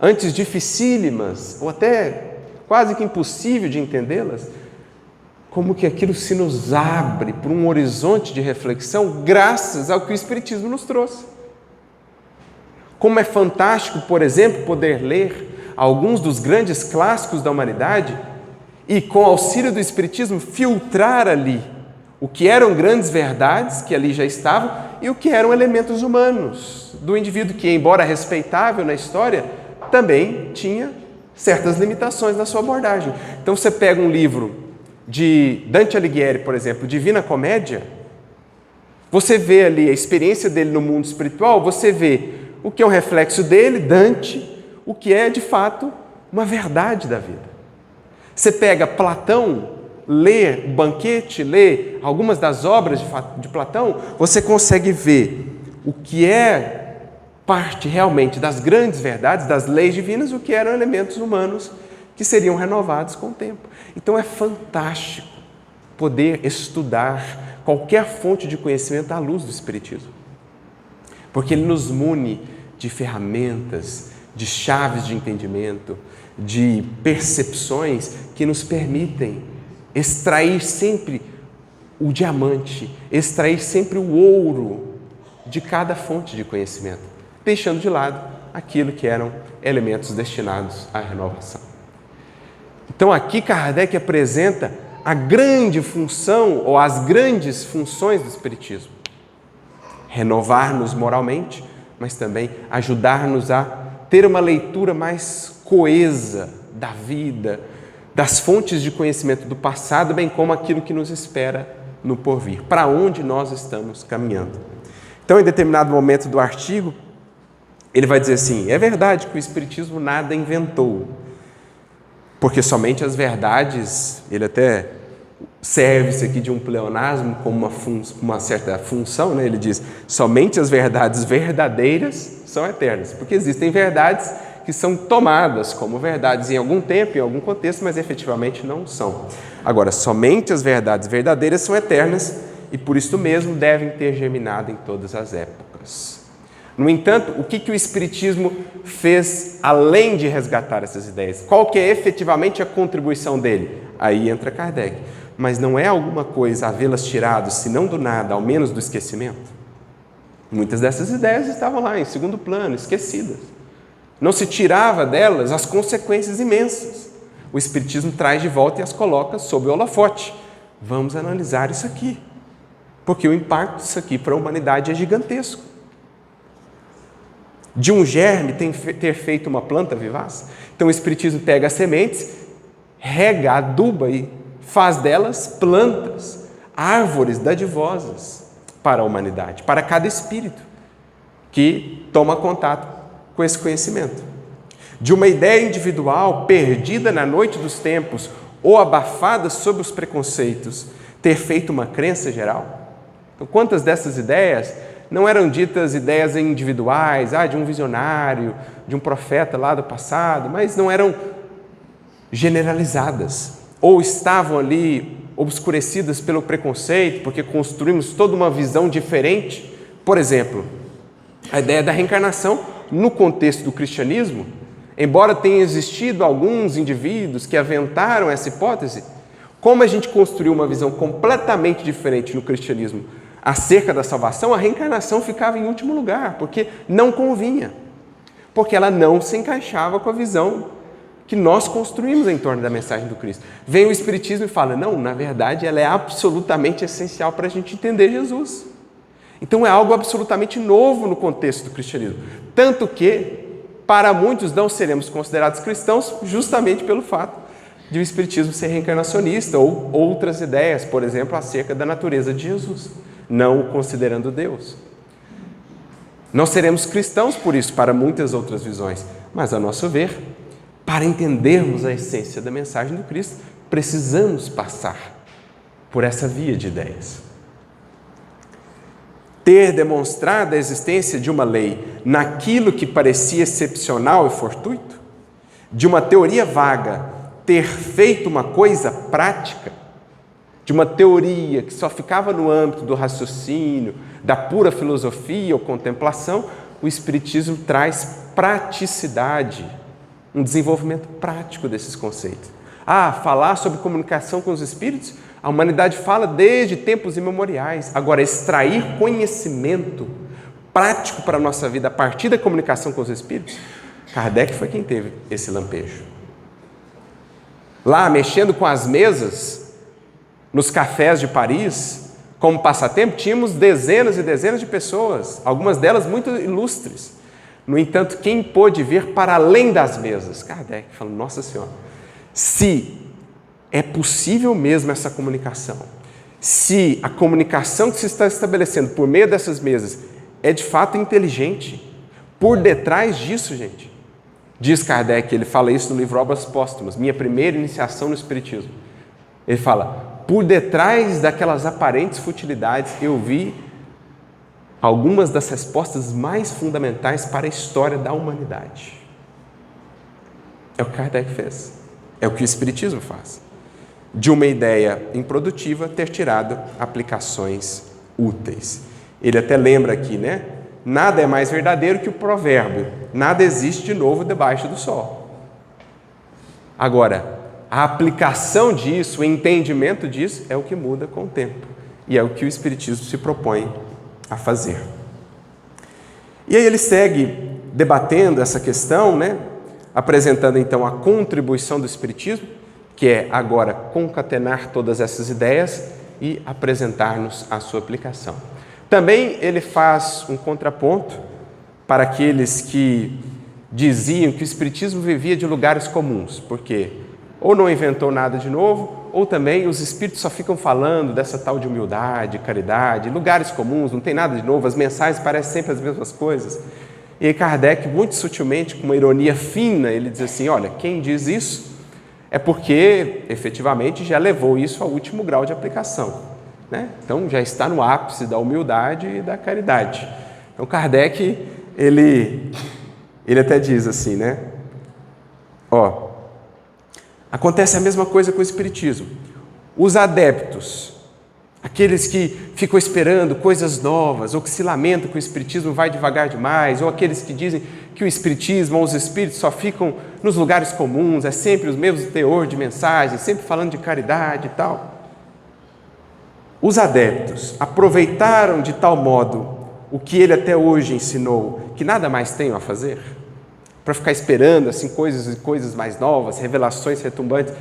antes dificílimas, ou até quase que impossível de entendê-las, como que aquilo se nos abre para um horizonte de reflexão graças ao que o Espiritismo nos trouxe. Como é fantástico, por exemplo, poder ler alguns dos grandes clássicos da humanidade e, com o auxílio do Espiritismo, filtrar ali o que eram grandes verdades, que ali já estavam, e o que eram elementos humanos do indivíduo que, embora respeitável na história, também tinha certas limitações na sua abordagem. Então, você pega um livro de Dante Alighieri, por exemplo, Divina Comédia, você vê ali a experiência dele no mundo espiritual, você vê o que é um reflexo dele, Dante, o que é, de fato, uma verdade da vida. Você pega Platão, lê o Banquete, lê algumas das obras de Platão, você consegue ver o que é parte realmente das grandes verdades, das leis divinas, o que eram elementos humanos que seriam renovados com o tempo. Então é fantástico poder estudar qualquer fonte de conhecimento à luz do Espiritismo, porque ele nos mune de ferramentas, de chaves de entendimento, de percepções que nos permitem extrair sempre o diamante, extrair sempre o ouro de cada fonte de conhecimento, deixando de lado aquilo que eram elementos destinados à renovação. Então aqui Kardec apresenta a grande função ou as grandes funções do Espiritismo: renovar-nos moralmente, mas também ajudar-nos a ter uma leitura mais coesa da vida, das fontes de conhecimento do passado, bem como aquilo que nos espera no porvir, para onde nós estamos caminhando. Então, em determinado momento do artigo, ele vai dizer assim: é verdade que o Espiritismo nada inventou, porque somente as verdades, ele até serve-se aqui de um pleonasmo como uma certa função, né? Ele diz, somente as verdades verdadeiras são eternas, porque existem verdades que são tomadas como verdades em algum tempo, em algum contexto, mas efetivamente não são. Agora, somente as verdades verdadeiras são eternas e por isso mesmo devem ter germinado em todas as épocas. No entanto, o que o Espiritismo fez além de resgatar essas ideias? Qual que é efetivamente a contribuição dele? Aí entra Kardec. Mas não é alguma coisa havê-las tirado, se não do nada, ao menos do esquecimento? Muitas dessas ideias estavam lá em segundo plano, esquecidas. Não se tirava delas as consequências imensas. O Espiritismo traz de volta e as coloca sob o holofote. Vamos analisar isso aqui, porque o impacto disso aqui para a humanidade é gigantesco. De um germe ter feito uma planta vivaz. Então o Espiritismo pega as sementes, rega, aduba e faz delas plantas, árvores dadivosas para a humanidade, para cada espírito que toma contato com esse conhecimento. De uma ideia individual perdida na noite dos tempos ou abafada sob os preconceitos, ter feito uma crença geral. Então, quantas dessas ideias não eram ditas ideias individuais, de um visionário, de um profeta lá do passado, mas não eram generalizadas, ou estavam ali obscurecidas pelo preconceito, porque construímos toda uma visão diferente. Por exemplo, a ideia da reencarnação no contexto do cristianismo, embora tenha existido alguns indivíduos que aventaram essa hipótese, como a gente construiu uma visão completamente diferente no cristianismo acerca da salvação, a reencarnação ficava em último lugar, porque não convinha, porque ela não se encaixava com a visão que nós construímos em torno da mensagem do Cristo. Vem o Espiritismo e fala, não, na verdade ela é absolutamente essencial para a gente entender Jesus. Então é algo absolutamente novo no contexto do cristianismo. Tanto que, para muitos, não seremos considerados cristãos justamente pelo fato de o Espiritismo ser reencarnacionista ou outras ideias, por exemplo, acerca da natureza de Jesus, não o considerando Deus. Não seremos cristãos por isso, para muitas outras visões, mas, a nosso ver, para entendermos a essência da mensagem do Cristo, precisamos passar por essa via de ideias. Ter demonstrado a existência de uma lei naquilo que parecia excepcional e fortuito, de uma teoria vaga ter feito uma coisa prática, de uma teoria que só ficava no âmbito do raciocínio, da pura filosofia ou contemplação, o Espiritismo traz praticidade, um desenvolvimento prático desses conceitos. Falar sobre comunicação com os espíritos? A humanidade fala desde tempos imemoriais. Agora, extrair conhecimento prático para a nossa vida a partir da comunicação com os Espíritos, Kardec foi quem teve esse lampejo. Lá, mexendo com as mesas, nos cafés de Paris, como passatempo, tínhamos dezenas e dezenas de pessoas, algumas delas muito ilustres. No entanto, quem pôde ver para além das mesas? Kardec, falando, nossa Senhora, se é possível mesmo essa comunicação, se a comunicação que se está estabelecendo por meio dessas mesas é de fato inteligente, por detrás disso, gente, diz Kardec, ele fala isso no livro Obras Póstumas, minha primeira iniciação no Espiritismo. Ele fala, por detrás daquelas aparentes futilidades, eu vi algumas das respostas mais fundamentais para a história da humanidade. É o que Kardec fez. É o que o Espiritismo faz. De uma ideia improdutiva, ter tirado aplicações úteis. Ele até lembra aqui, né? Nada é mais verdadeiro que o provérbio. Nada existe de novo debaixo do sol. Agora, a aplicação disso, o entendimento disso, é o que muda com o tempo. E é o que o Espiritismo se propõe a fazer. E aí ele segue debatendo essa questão, né? Apresentando então a contribuição do Espiritismo, que é agora concatenar todas essas ideias e apresentar-nos a sua aplicação. Também ele faz um contraponto para aqueles que diziam que o Espiritismo vivia de lugares comuns, porque ou não inventou nada de novo, ou também os Espíritos só ficam falando dessa tal de humildade, caridade, lugares comuns, não tem nada de novo, as mensagens parecem sempre as mesmas coisas. E aí Kardec, muito sutilmente, com uma ironia fina, ele diz assim, olha, quem diz isso é porque, efetivamente, já levou isso ao último grau de aplicação, né? Então, já está no ápice da humildade e da caridade. Então, Kardec, ele até diz assim, né? Acontece a mesma coisa com o Espiritismo. Os adeptos, aqueles que ficam esperando coisas novas, ou que se lamentam que o Espiritismo vai devagar demais, ou aqueles que dizem que o Espiritismo ou os Espíritos só ficam nos lugares comuns, é sempre os mesmos teor de mensagem, sempre falando de caridade e tal. Os adeptos aproveitaram de tal modo o que ele até hoje ensinou, que nada mais tenham a fazer, para ficar esperando assim, coisas mais novas, revelações retumbantes.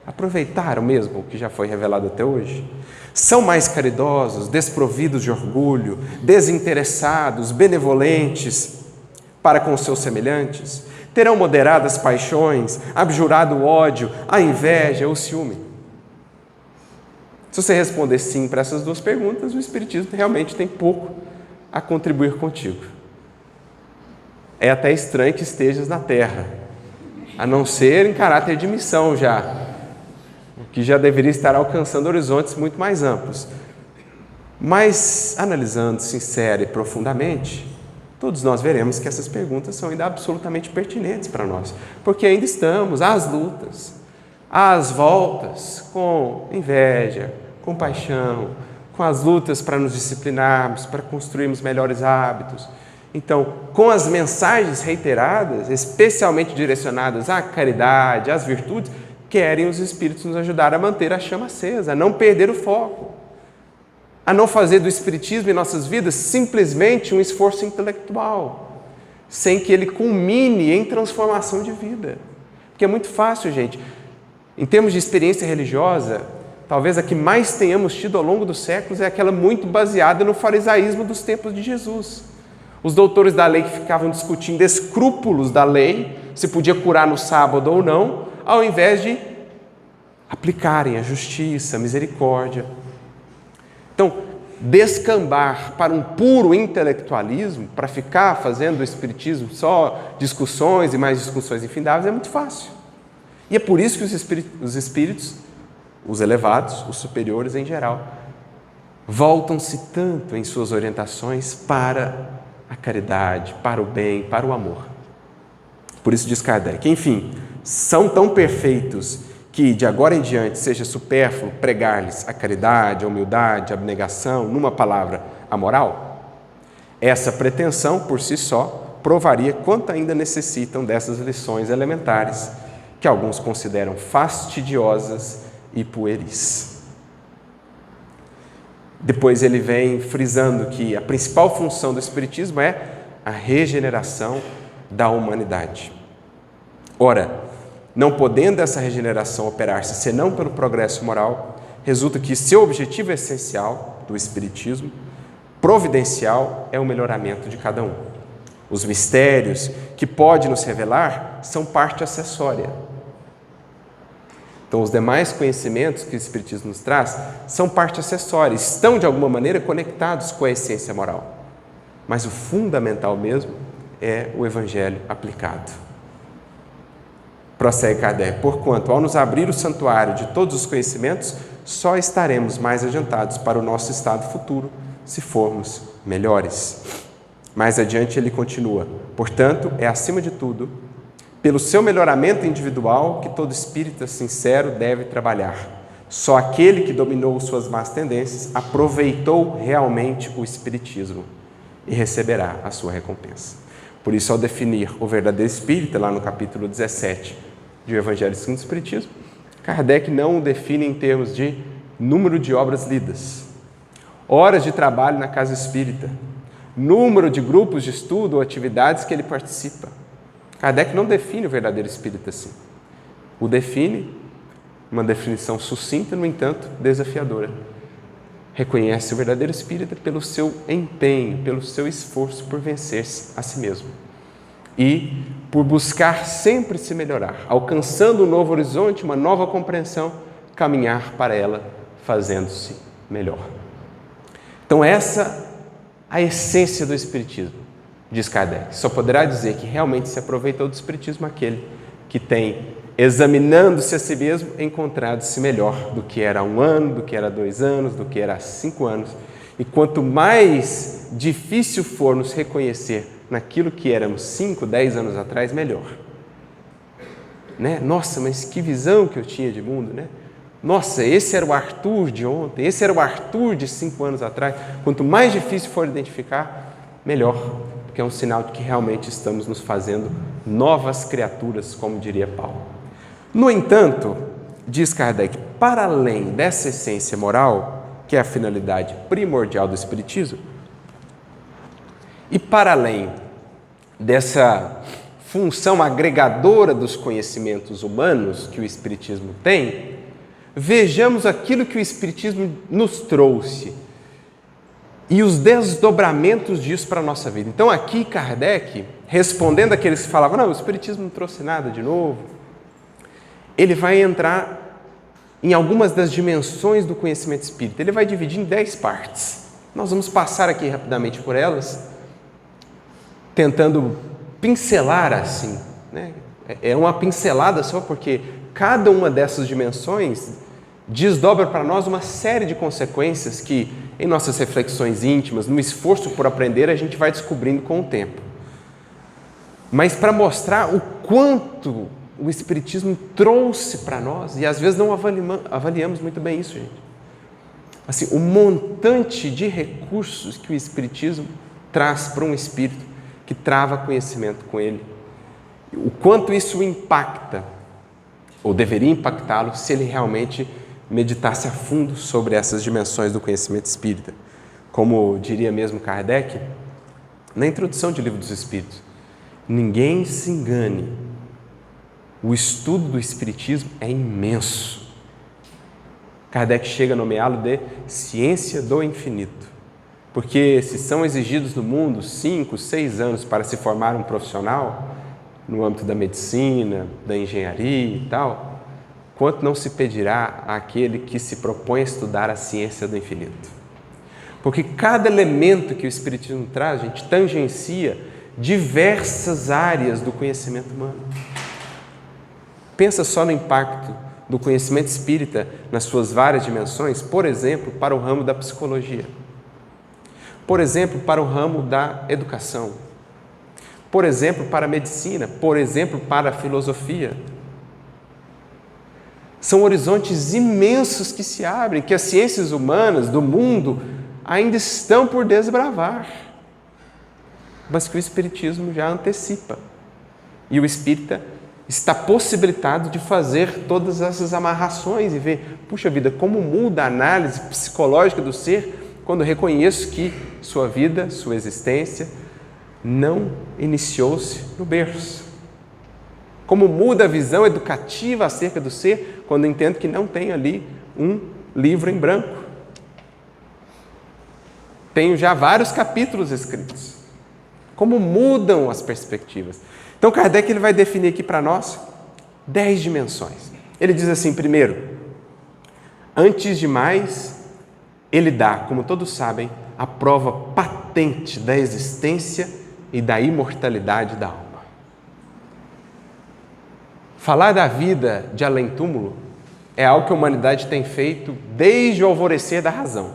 Aproveitaram mesmo o que já foi revelado até hoje? São mais caridosos, desprovidos de orgulho, desinteressados, benevolentes para com seus semelhantes? Terão moderadas paixões, abjurado o ódio, a inveja, o ciúme? Se você responder sim para essas duas perguntas, o Espiritismo realmente tem pouco a contribuir contigo. É até estranho que estejas na Terra, a não ser em caráter de missão já, que já deveria estar alcançando horizontes muito mais amplos. Mas, analisando sincera e profundamente, todos nós veremos que essas perguntas são ainda absolutamente pertinentes para nós, porque ainda estamos às lutas, às voltas, com inveja, com paixão, com as lutas para nos disciplinarmos, para construirmos melhores hábitos. Então, com as mensagens reiteradas, especialmente direcionadas à caridade, às virtudes, querem os Espíritos nos ajudar a manter a chama acesa, a não perder o foco, a não fazer do Espiritismo em nossas vidas simplesmente um esforço intelectual, sem que ele culmine em transformação de vida. Porque é muito fácil, gente. Em termos de experiência religiosa, talvez a que mais tenhamos tido ao longo dos séculos é aquela muito baseada no farisaísmo dos tempos de Jesus. Os doutores da lei que ficavam discutindo escrúpulos da lei, se podia curar no sábado ou não, ao invés de aplicarem a justiça, a misericórdia. Então, descambar para um puro intelectualismo, para ficar fazendo do Espiritismo só discussões e mais discussões infindáveis, é muito fácil. E é por isso que os espíritos, os elevados, os superiores em geral, voltam-se tanto em suas orientações para a caridade, para o bem, para o amor. Por isso diz Kardec, enfim, são tão perfeitos que de agora em diante seja supérfluo pregar-lhes a caridade, a humildade, a abnegação, numa palavra, a moral? Essa pretensão, por si só, provaria quanto ainda necessitam dessas lições elementares, que alguns consideram fastidiosas e pueris. Depois ele vem frisando que a principal função do Espiritismo é a regeneração da humanidade. Ora, não podendo essa regeneração operar-se senão pelo progresso moral, resulta que seu objetivo essencial do Espiritismo, providencial, é o melhoramento de cada um. Os mistérios que pode nos revelar são parte acessória. Então, os demais conhecimentos que o Espiritismo nos traz são parte acessória, estão de alguma maneira conectados com a essência moral. Mas o fundamental mesmo é o Evangelho aplicado. Prossegue Kardec: porquanto, ao nos abrir o santuário de todos os conhecimentos, só estaremos mais adiantados para o nosso estado futuro, se formos melhores. Mais adiante ele continua: portanto, é acima de tudo pelo seu melhoramento individual que todo espírita sincero deve trabalhar. Só aquele que dominou suas más tendências aproveitou realmente o Espiritismo e receberá a sua recompensa. Por isso, ao definir o verdadeiro espírita, lá no capítulo 17 do Evangelho segundo o Espiritismo, Kardec não o define em termos de número de obras lidas, horas de trabalho na casa espírita, número de grupos de estudo ou atividades que ele participa. Kardec não define o verdadeiro espírita assim. O define, uma definição sucinta, no entanto, desafiadora. Reconhece o verdadeiro espírita pelo seu empenho, pelo seu esforço por vencer-se a si mesmo e por buscar sempre se melhorar, alcançando um novo horizonte, uma nova compreensão, caminhar para ela fazendo-se melhor. Então essa é a essência do Espiritismo, diz Kardec. Só poderá dizer que realmente se aproveitou do Espiritismo aquele que tem, examinando-se a si mesmo, encontrado-se melhor do que era há 1 ano, do que era há 2 anos, do que era há 5 anos. E quanto mais difícil for nos reconhecer naquilo que éramos 5, 10 anos atrás, melhor. Né? Nossa, mas que visão que eu tinha de mundo, né? Nossa, esse era o Arthur de ontem, esse era o Arthur de 5 anos atrás. Quanto mais difícil for identificar, melhor, porque é um sinal de que realmente estamos nos fazendo novas criaturas, como diria Paulo. No entanto, diz Kardec, para além dessa essência moral, que é a finalidade primordial do Espiritismo, e para além dessa função agregadora dos conhecimentos humanos que o Espiritismo tem, vejamos aquilo que o Espiritismo nos trouxe e os desdobramentos disso para a nossa vida. Então aqui Kardec, respondendo àqueles que falavam, não, o Espiritismo não trouxe nada de novo, ele vai entrar em algumas das dimensões do conhecimento espírita. Ele vai dividir em 10 partes. Nós vamos passar aqui rapidamente por elas, tentando pincelar assim, né? É uma pincelada só, porque cada uma dessas dimensões desdobra para nós uma série de consequências que, em nossas reflexões íntimas, no esforço por aprender, a gente vai descobrindo com o tempo. Mas para mostrar o quanto o Espiritismo trouxe para nós, e às vezes não avaliamos muito bem isso, gente. Assim, o montante de recursos que o Espiritismo traz para um espírito que trava conhecimento com ele. O quanto isso impacta, ou deveria impactá-lo, se ele realmente meditasse a fundo sobre essas dimensões do conhecimento espírita. Como diria mesmo Kardec, na introdução de Livro dos Espíritos, ninguém se engane, o estudo do Espiritismo é imenso. Kardec chega a nomeá-lo de ciência do infinito, porque se são exigidos no mundo 5, 6 anos para se formar um profissional, no âmbito da medicina, da engenharia e tal, quanto não se pedirá àquele que se propõe a estudar a ciência do infinito? Porque cada elemento que o Espiritismo traz, a gente tangencia diversas áreas do conhecimento humano. Pensa só no impacto do conhecimento espírita nas suas várias dimensões, por exemplo, para o ramo da psicologia, por exemplo, para o ramo da educação, por exemplo, para a medicina, por exemplo, para a filosofia. São horizontes imensos que se abrem, que as ciências humanas do mundo ainda estão por desbravar, mas que o Espiritismo já antecipa. E o espírita está possibilitado de fazer todas essas amarrações e ver, puxa vida, como muda a análise psicológica do ser quando reconheço que sua vida, sua existência, não iniciou-se no berço. Como muda a visão educativa acerca do ser, quando entendo que não tem ali um livro em branco. Tenho já vários capítulos escritos. Como mudam as perspectivas. Então, Kardec ele vai definir aqui para nós 10 dimensões. Ele diz assim, primeiro, antes de mais, ele dá, como todos sabem, a prova patente da existência e da imortalidade da alma. Falar da vida de além-túmulo é algo que a humanidade tem feito desde o alvorecer da razão.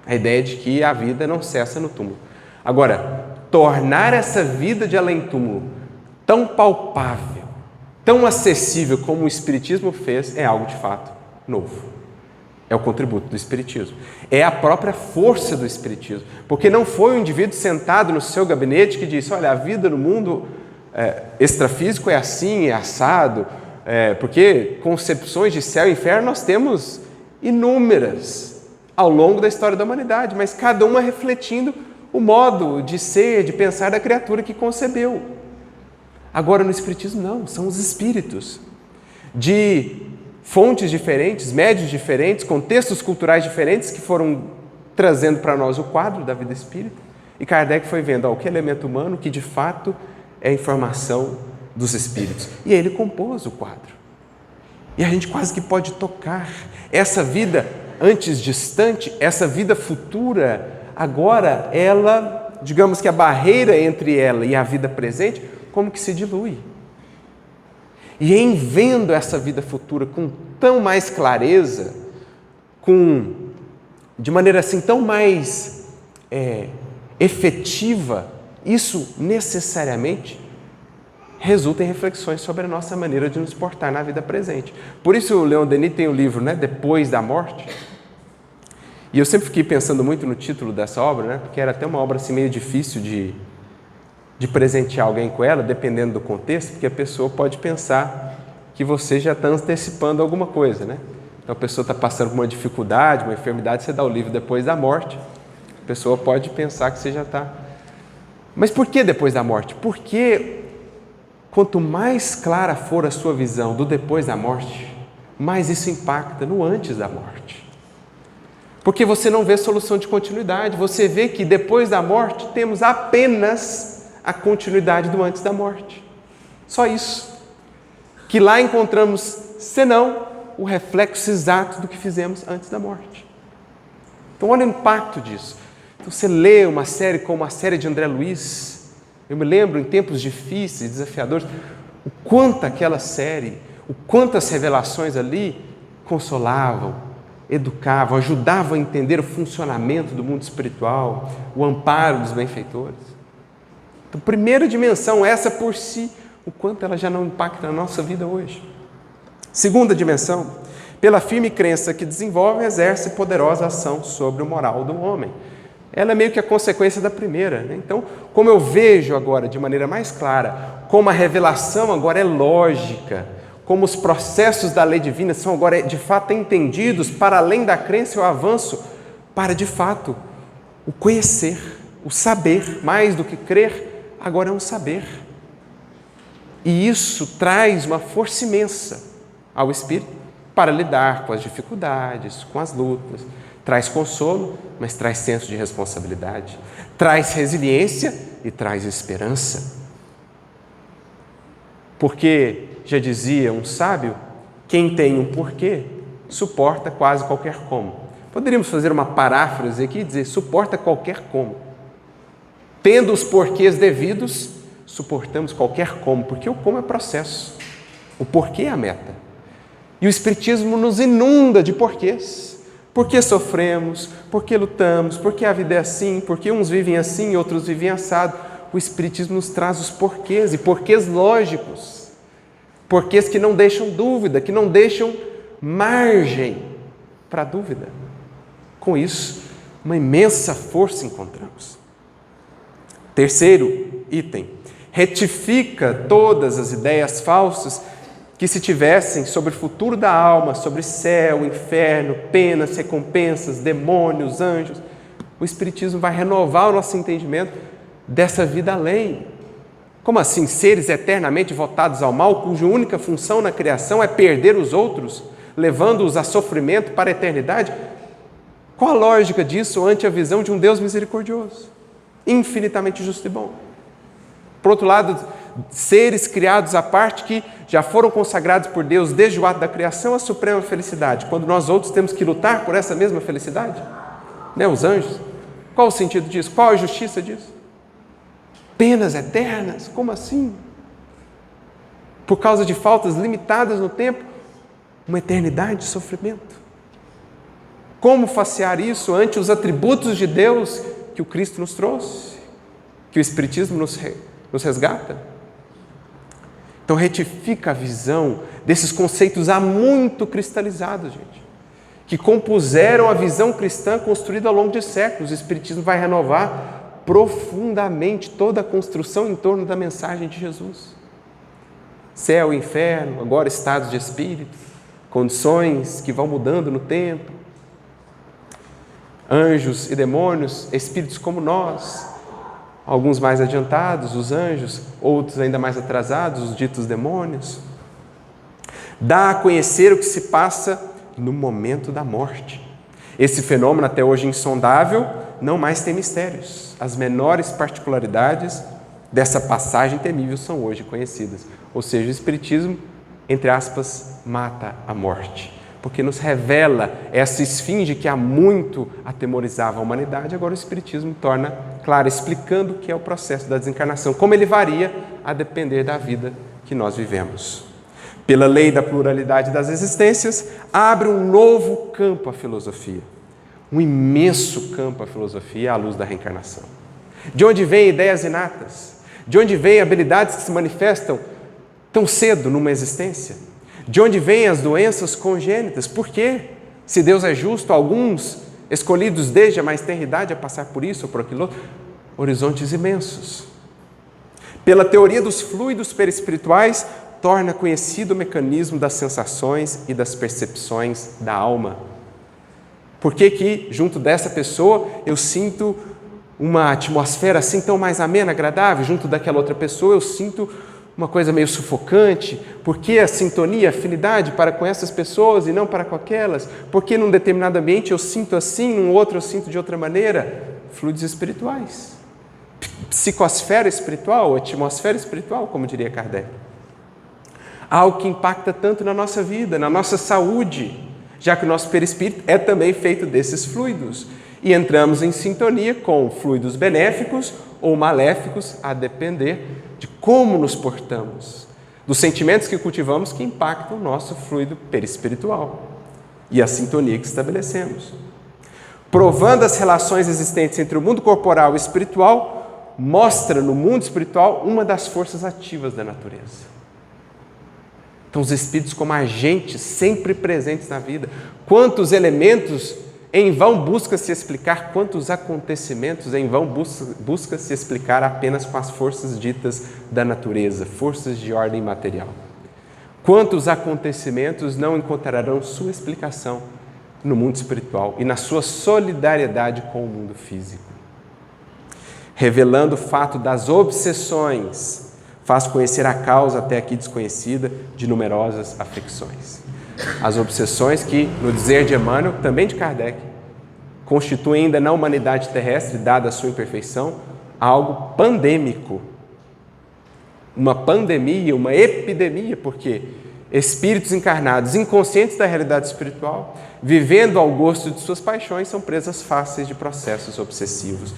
A ideia de que a vida não cessa no túmulo. Agora, tornar essa vida de além-túmulo tão palpável, tão acessível como o Espiritismo fez, é algo de fato novo. É o contributo do Espiritismo. É a própria força do Espiritismo. Porque não foi um indivíduo sentado no seu gabinete que disse, olha, a vida no mundo extrafísico é assim, é assado, porque concepções de céu e inferno nós temos inúmeras ao longo da história da humanidade, mas cada uma refletindo o modo de ser, de pensar da criatura que concebeu. Agora no Espiritismo não, são os espíritos de fontes diferentes, médios diferentes, contextos culturais diferentes que foram trazendo para nós o quadro da vida espírita. E Kardec foi vendo o que é elemento humano, que de fato é a informação dos espíritos. E ele compôs o quadro. E a gente quase que pode tocar essa vida antes distante, essa vida futura, agora ela, digamos que a barreira entre ela e a vida presente, como que se dilui. E em vendo essa vida futura com tão mais clareza, de maneira assim tão mais efetiva, isso necessariamente resulta em reflexões sobre a nossa maneira de nos portar na vida presente. Por isso o Leon Denis tem o livro, Depois da Morte. E eu sempre fiquei pensando muito no título dessa obra, porque era até uma obra assim, meio difícil de presentear alguém com ela, dependendo do contexto, porque a pessoa pode pensar que você já está antecipando alguma coisa, Então a pessoa está passando por uma dificuldade, uma enfermidade, você dá o livro Depois da Morte, a pessoa pode pensar que você já está... Mas por que depois da morte? Porque quanto mais clara for a sua visão do depois da morte, mais isso impacta no antes da morte. Porque você não vê solução de continuidade, você vê que depois da morte temos apenas a continuidade do antes da morte. Só isso. Que lá encontramos, senão, o reflexo exato do que fizemos antes da morte. Então olha o impacto disso. Então você lê uma série como a série de André Luiz, eu me lembro em tempos difíceis, desafiadores, o quanto aquela série, o quanto as revelações ali consolavam, educavam, ajudavam a entender o funcionamento do mundo espiritual, o amparo dos benfeitores. Então, primeira dimensão, essa por si, o quanto ela já não impacta na nossa vida hoje. Segunda dimensão, pela firme crença que desenvolve, exerce poderosa ação sobre o moral do homem. Ela é meio que a consequência da primeira. Então, como eu vejo agora de maneira mais clara, como a revelação agora é lógica, como os processos da lei divina são agora de fato entendidos para além da crença e o avanço, para de fato o conhecer, o saber, mais do que crer, agora é um saber. E isso traz uma força imensa ao espírito para lidar com as dificuldades, com as lutas. Traz consolo, mas traz senso de responsabilidade. Traz resiliência e traz esperança. Porque, já dizia um sábio, quem tem um porquê, suporta quase qualquer como. Poderíamos fazer uma paráfrase aqui e dizer, suporta qualquer como. Tendo os porquês devidos, suportamos qualquer como, porque o como é processo. O porquê é a meta. E o Espiritismo nos inunda de porquês. Por que sofremos? Por que lutamos? Por que a vida é assim? Por que uns vivem assim e outros vivem assado? O Espiritismo nos traz os porquês, e porquês lógicos. Porquês que não deixam dúvida, que não deixam margem para dúvida. Com isso, uma imensa força encontramos. Terceiro item, retifica todas as ideias falsas que se tivessem sobre o futuro da alma, sobre céu, inferno, penas, recompensas, demônios, anjos, o Espiritismo vai renovar o nosso entendimento dessa vida além. Como assim? Seres eternamente votados ao mal, cuja única função na criação é perder os outros, levando-os a sofrimento para a eternidade? Qual a lógica disso ante a visão de um Deus misericordioso, infinitamente justo e bom? Por outro lado, seres criados à parte que já foram consagrados por Deus desde o ato da criação à suprema felicidade, quando nós outros temos que lutar por essa mesma felicidade? Os anjos. Qual o sentido disso? Qual a justiça disso? Penas eternas? Como assim? Por causa de faltas limitadas no tempo, uma eternidade de sofrimento. Como facear isso ante os atributos de Deus que o Cristo nos trouxe, que o Espiritismo nos resgata? Então retifica a visão desses conceitos há muito cristalizados, gente, que compuseram a visão cristã construída ao longo de séculos. O Espiritismo vai renovar profundamente toda a construção em torno da mensagem de Jesus. Céu e inferno, agora estados de espírito, condições que vão mudando no tempo, anjos e demônios, espíritos como nós, alguns mais adiantados, os anjos, outros ainda mais atrasados, os ditos demônios. Dá a conhecer o que se passa no momento da morte. Esse fenômeno, até hoje insondável, não mais tem mistérios. As menores particularidades dessa passagem temível são hoje conhecidas. Ou seja, o Espiritismo, entre aspas, mata a morte, porque nos revela essa esfinge que há muito atemorizava a humanidade. Agora o Espiritismo torna claro, explicando o que é o processo da desencarnação, como ele varia a depender da vida que nós vivemos. Pela lei da pluralidade das existências, abre um novo campo à filosofia, um imenso campo à filosofia à luz da reencarnação. De onde vêm ideias inatas? De onde vêm habilidades que se manifestam tão cedo numa existência? De onde vêm as doenças congênitas? Por quê? Se Deus é justo, alguns escolhidos desde a mais tenra idade a passar por isso ou por aquilo outro, horizontes imensos. Pela teoria dos fluidos perispirituais, torna conhecido o mecanismo das sensações e das percepções da alma. Por que junto dessa pessoa eu sinto uma atmosfera assim tão mais amena, agradável? Junto daquela outra pessoa eu sinto uma coisa meio sufocante? Por que a sintonia, a afinidade para com essas pessoas e não para com aquelas? Por que num determinado ambiente eu sinto assim, num outro eu sinto de outra maneira? Fluidos espirituais. Psicosfera espiritual, atmosfera espiritual, como diria Kardec. Algo que impacta tanto na nossa vida, na nossa saúde, já que o nosso perispírito é também feito desses fluidos. E entramos em sintonia com fluidos benéficos ou maléficos, a depender de como nos portamos, dos sentimentos que cultivamos que impactam o nosso fluido perispiritual e a sintonia que estabelecemos. Provando as relações existentes entre o mundo corporal e espiritual, mostra no mundo espiritual uma das forças ativas da natureza. Então, os espíritos como agentes sempre presentes na vida. Quantos elementos em vão busca se explicar, quantos acontecimentos em vão busca se explicar apenas com as forças ditas da natureza, forças de ordem material. Quantos acontecimentos não encontrarão sua explicação no mundo espiritual e na sua solidariedade com o mundo físico. Revelando o fato das obsessões, faz conhecer a causa até aqui desconhecida de numerosas aflições. As obsessões que, no dizer de Emmanuel, também de Kardec, constituem ainda na humanidade terrestre, dada a sua imperfeição, algo pandêmico. Uma pandemia, uma epidemia, porque espíritos encarnados, inconscientes da realidade espiritual, vivendo ao gosto de suas paixões, são presas fáceis de processos obsessivos.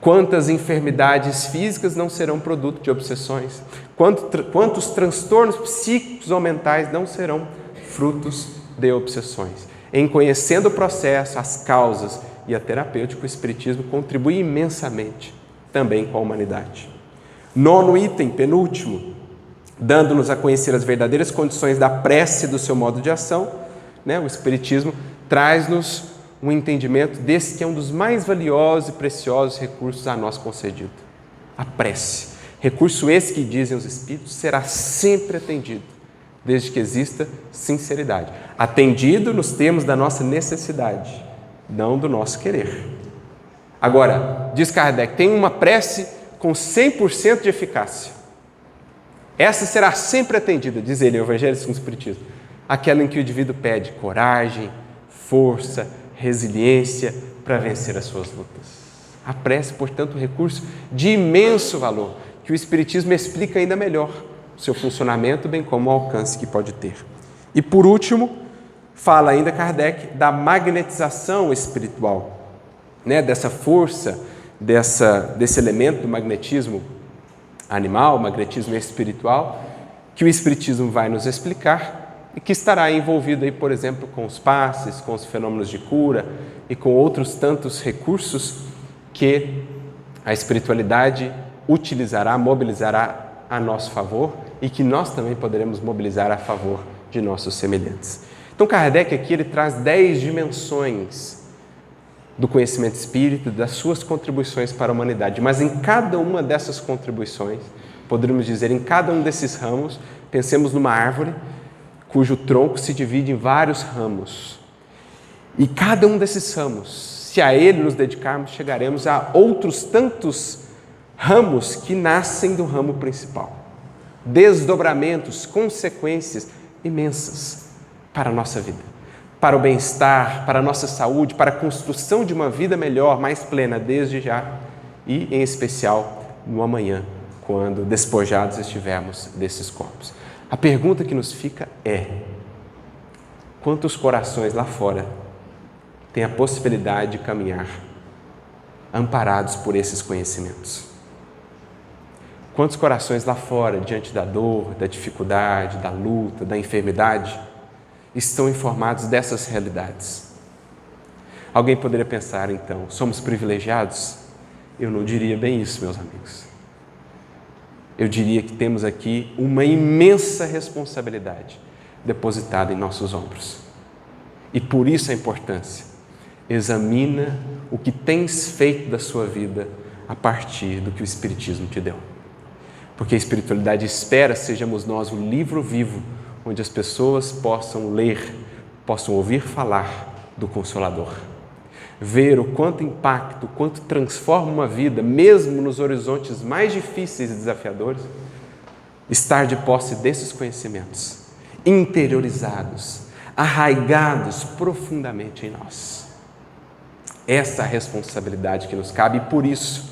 Quantas enfermidades físicas não serão produto de obsessões? Quantos transtornos psíquicos ou mentais não serão frutos de obsessões? Em conhecendo o processo, as causas e a terapêutica, o Espiritismo contribui imensamente também com a humanidade. 9º item, penúltimo, dando-nos a conhecer as verdadeiras condições da prece e do seu modo de ação, o Espiritismo traz-nos um entendimento desse que é um dos mais valiosos e preciosos recursos a nós concedido, a prece. Recurso esse que, dizem os Espíritos, será sempre atendido desde que exista sinceridade, atendido nos termos da nossa necessidade, não do nosso querer. Agora, diz Kardec, tem uma prece com 100% de eficácia. Essa será sempre atendida, diz ele, o Evangelho segundo o Espiritismo, aquela em que o indivíduo pede coragem, força, resiliência para vencer as suas lutas. A prece, portanto, um recurso de imenso valor, que o Espiritismo explica ainda melhor o seu funcionamento, bem como o alcance que pode ter. E, por último, fala ainda Kardec da magnetização espiritual, dessa força, desse elemento do magnetismo animal, magnetismo espiritual, que o Espiritismo vai nos explicar e que estará envolvido aí, por exemplo, com os passes, com os fenômenos de cura e com outros tantos recursos que a espiritualidade utilizará, mobilizará a nosso favor e que nós também poderemos mobilizar a favor de nossos semelhantes. Então Kardec aqui ele traz 10 dimensões do conhecimento espírita, das suas contribuições para a humanidade, mas em cada uma dessas contribuições, poderíamos dizer, em cada um desses ramos, pensemos numa árvore cujo tronco se divide em vários ramos. E cada um desses ramos, se a ele nos dedicarmos, chegaremos a outros tantos ramos que nascem do ramo principal. Desdobramentos, consequências imensas para a nossa vida, para o bem-estar, para a nossa saúde, para a construção de uma vida melhor, mais plena, desde já e, em especial, no amanhã, quando despojados estivermos desses corpos. A pergunta que nos fica é: quantos corações lá fora têm a possibilidade de caminhar amparados por esses conhecimentos? Quantos corações lá fora, diante da dor, da dificuldade, da luta, da enfermidade, estão informados dessas realidades? Alguém poderia pensar, então, somos privilegiados? Eu não diria bem isso, meus amigos. Eu diria que temos aqui uma imensa responsabilidade depositada em nossos ombros. E por isso a importância. Examina o que tens feito da sua vida a partir do que o Espiritismo te deu. Porque a espiritualidade espera sejamos nós o livro vivo, onde as pessoas possam ler, possam ouvir falar do Consolador. Ver o quanto impacta, o quanto transforma uma vida, mesmo nos horizontes mais difíceis e desafiadores, estar de posse desses conhecimentos, interiorizados, arraigados profundamente em nós. Essa é a responsabilidade que nos cabe e por isso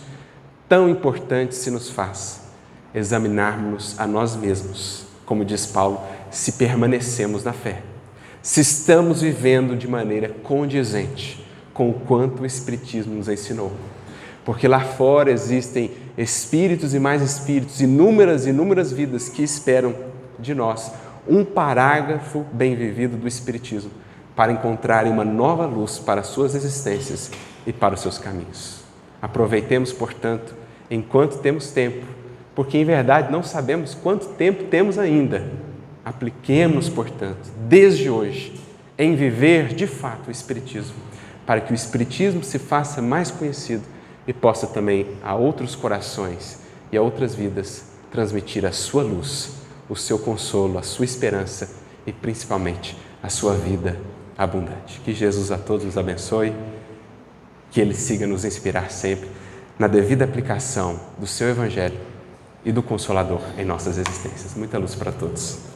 tão importante se nos faz examinarmos a nós mesmos, como diz Paulo, se permanecemos na fé, se estamos vivendo de maneira condizente com o quanto o Espiritismo nos ensinou. Porque lá fora existem espíritos e mais espíritos, inúmeras vidas que esperam de nós um parágrafo bem vivido do Espiritismo para encontrarem uma nova luz para as suas existências e para os seus caminhos. Aproveitemos, portanto, enquanto temos tempo, porque em verdade não sabemos quanto tempo temos ainda. Apliquemos, portanto, desde hoje, em viver de fato o Espiritismo, para que o Espiritismo se faça mais conhecido e possa também a outros corações e a outras vidas transmitir a sua luz, o seu consolo, a sua esperança e principalmente a sua vida abundante. Que Jesus a todos nos abençoe, que Ele siga nos inspirar sempre na devida aplicação do seu Evangelho e do Consolador em nossas existências. Muita luz para todos.